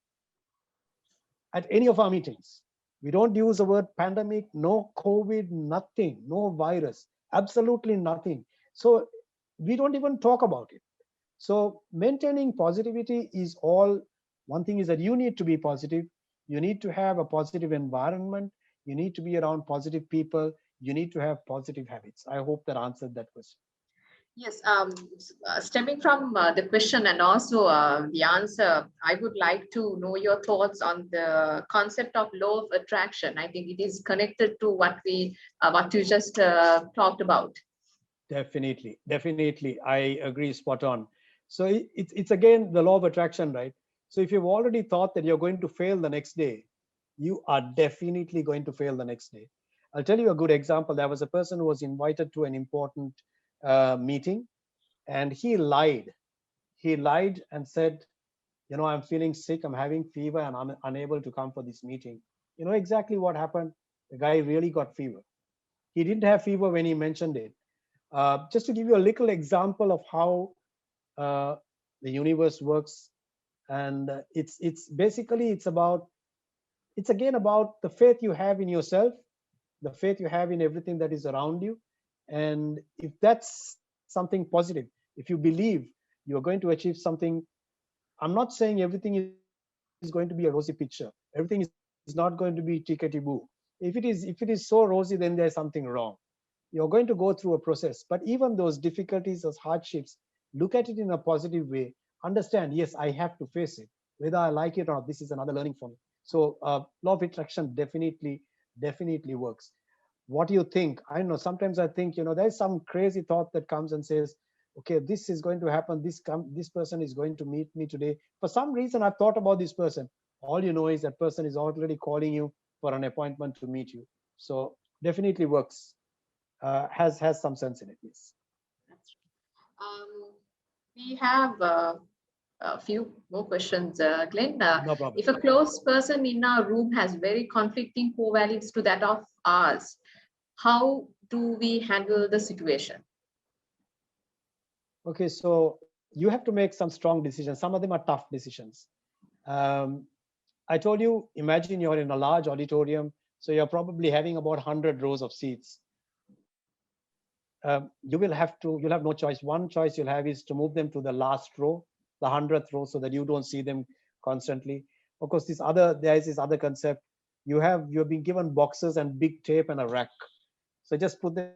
at any of our meetings. We don't use the word pandemic, no COVID, nothing, no virus, absolutely nothing. So we don't even talk about it. So maintaining positivity is all. One thing is that you need to be positive. You need to have a positive environment. You need to be around positive people. You need to have positive habits. I hope that answered that question. Yes, stemming from the question and also the answer, I would like to know your thoughts on the concept of law of attraction. I think it is connected to what you just talked about. Definitely, I agree, spot on. So it's again the law of attraction, right? So if you've already thought that you're going to fail the next day, you are definitely going to fail the next day. I'll tell you a good example. There was a person who was invited to an important meeting, and he lied. He lied and said, I'm feeling sick, I'm having fever, and I'm unable to come for this meeting. You know exactly what happened? The guy really got fever. He didn't have fever when he mentioned it. Just to give you a little example of how uh, the universe works, and it's basically it's again about the faith you have in yourself, the faith you have in everything that is around you. And if that's something positive, if you believe you are going to achieve something, I'm not saying everything is going to be a rosy picture. Everything is not going to be tickety boo. If it is so rosy, then there's something wrong. You're going to go through a process. But even those difficulties, those hardships, look at it in a positive way. Understand, yes, I have to face it, whether I like it or not. This is another learning for me. So law of attraction definitely works. What do you think? I know sometimes I think, there's some crazy thought that comes and says, okay, this is going to happen. This person is going to meet me today. For some reason, I've thought about this person. All you know is that person is already calling you for an appointment to meet you. So definitely works. Has some sense in it. Yes. That's right. We have a few more questions, Glenn. No problem. If a close person in our room has very conflicting core values to that of ours, how do we handle the situation? Okay, so you have to make some strong decisions. Some of them are tough decisions. I told you, imagine you're in a large auditorium, so you're probably having about 100 rows of seats. You'll have no choice. One choice you'll have is to move them to the last row, the 100th row, so that you don't see them constantly. Of course, there is this other concept. You're being given boxes and big tape and a rack. So just put them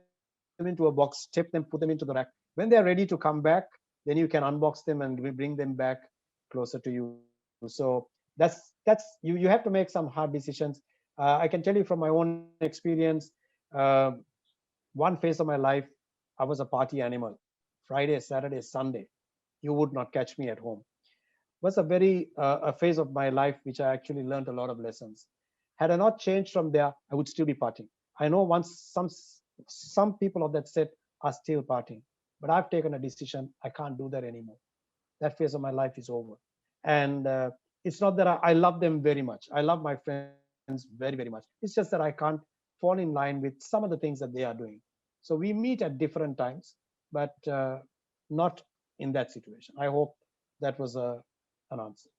into a box, tape them, put them into the rack. When they're ready to come back, then you can unbox them and we bring them back closer to you. So that's you have to make some hard decisions. I can tell you from my own experience, one phase of my life, I was a party animal. Friday, Saturday, Sunday, you would not catch me at home. It was a phase of my life which I actually learned a lot of lessons. Had I not changed from there, I would still be partying. I know once some people of that set are still partying, but I've taken a decision. I can't do that anymore. That phase of my life is over. And it's not that I love them very much. I love my friends very, very much. It's just that I can't fall in line with some of the things that they are doing. So we meet at different times, but not in that situation. I hope that was an answer.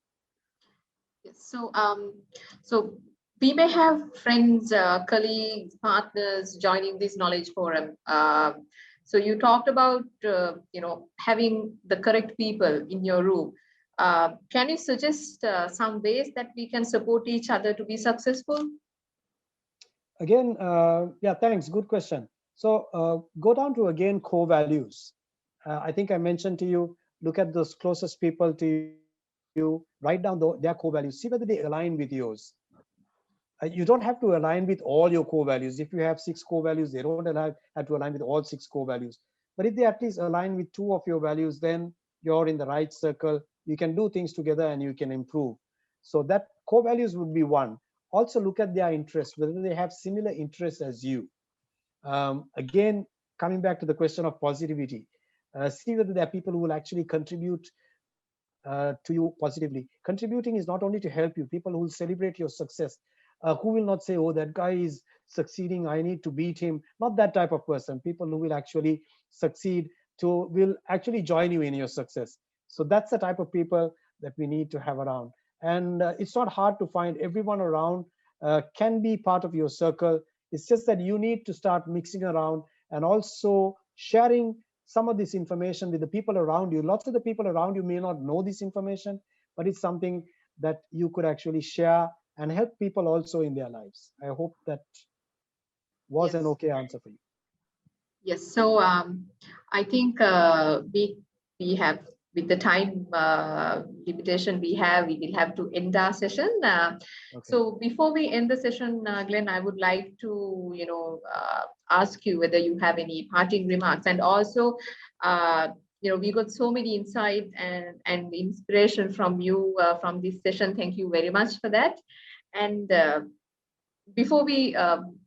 So, so we may have friends, colleagues, partners joining this knowledge forum. So you talked about, having the correct people in your room. Can you suggest some ways that we can support each other to be successful? Again, yeah, thanks. Good question. So go down to, again, core values. I think I mentioned to you, look at those closest people to you, write down their core values, see whether they align with yours. You don't have to align with all your core values. If you have 6 core values, they don't have to align with all 6 core values. But if they at least align with 2 of your values, then you're in the right circle. You can do things together and you can improve. So that core values would be one. Also look at their interests, whether they have similar interests as you. Again, coming back to the question of positivity, see whether there are people who will actually contribute to you positively. Contributing is not only to help you, people who will celebrate your success, who will not say, oh, that guy is succeeding, I need to beat him. Not that type of person. People who will actually succeed, will actually join you in your success. So that's the type of people that we need to have around. And it's not hard to find. Everyone around can be part of your circle. It's just that you need to start mixing around and also sharing some of this information with the people around you. Lots of the people around you may not know this information, but it's something that you could actually share and help people also in their lives. I hope that was an okay answer for you. Yes. So I think we have, with the time limitation we will have to end our session. Okay. So before we end the session, Glenn, I would like to ask you whether you have any parting remarks, and also we got so many insights and inspiration from you from this session. Thank you very much for that. And before we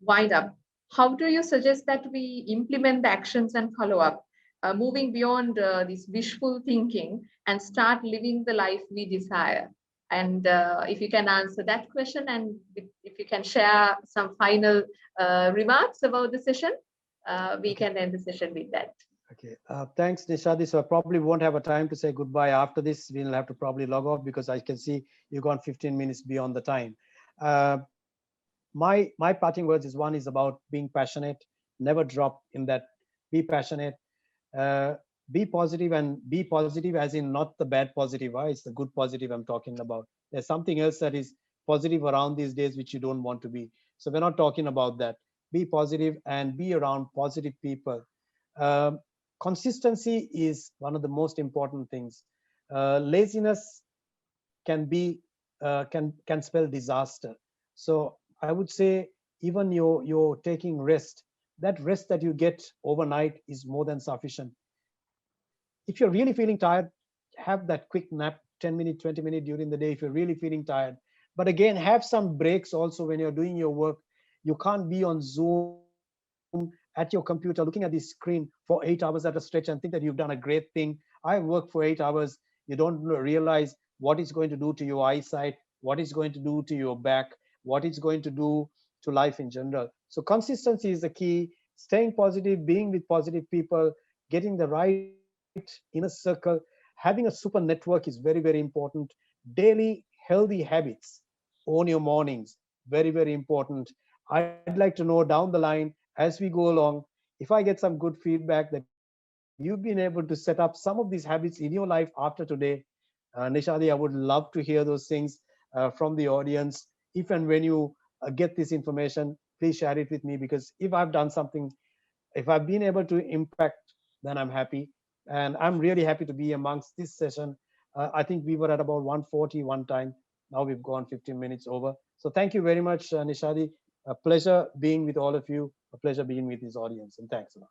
wind up, how do you suggest that we implement the actions and follow up, moving beyond this wishful thinking and start living the life we desire? And if you can answer that question, and if you can share some final remarks about the session, we can end the session with that. Okay, thanks, Nishadi. So I probably won't have a time to say goodbye after this. We'll have to probably log off because I can see you've gone 15 minutes beyond the time. My parting words is, one is about being passionate. Never drop in that. Be passionate. Be positive, and be positive as in not the bad positive. It's the good positive I'm talking about. There's something else that is positive around these days which you don't want to be. So we're not talking about that. Be positive and be around positive people. Consistency is one of the most important things. Laziness can spell disaster. So I would say, even you're taking rest, that rest that you get overnight is more than sufficient. If you're really feeling tired, have that quick nap, 10 minutes, 20 minutes during the day if you're really feeling tired. But again, have some breaks also when you're doing your work. You can't be on Zoom at your computer looking at the screen for 8 hours at a stretch and think that you've done a great thing. I worked for 8 hours. You don't realize what it's going to do to your eyesight, what it's going to do to your back, what it's going to do to life in general. So consistency is the key. Staying positive, being with positive people, getting the right inner circle, having a super network is very, very important. Daily healthy habits, own your mornings, very, very important. I'd like to know down the line as we go along, if I get some good feedback that you've been able to set up some of these habits in your life after today, Nishadi, I would love to hear those things from the audience. If and when you get this information, please share it with me, because if I've done something, if I've been able to impact, then I'm happy. And I'm really happy to be amongst this session. I think we were at about 140 one time. Now we've gone 15 minutes over. So thank you very much, Nishadi. A pleasure being with all of you. A pleasure being with this audience. And thanks a lot.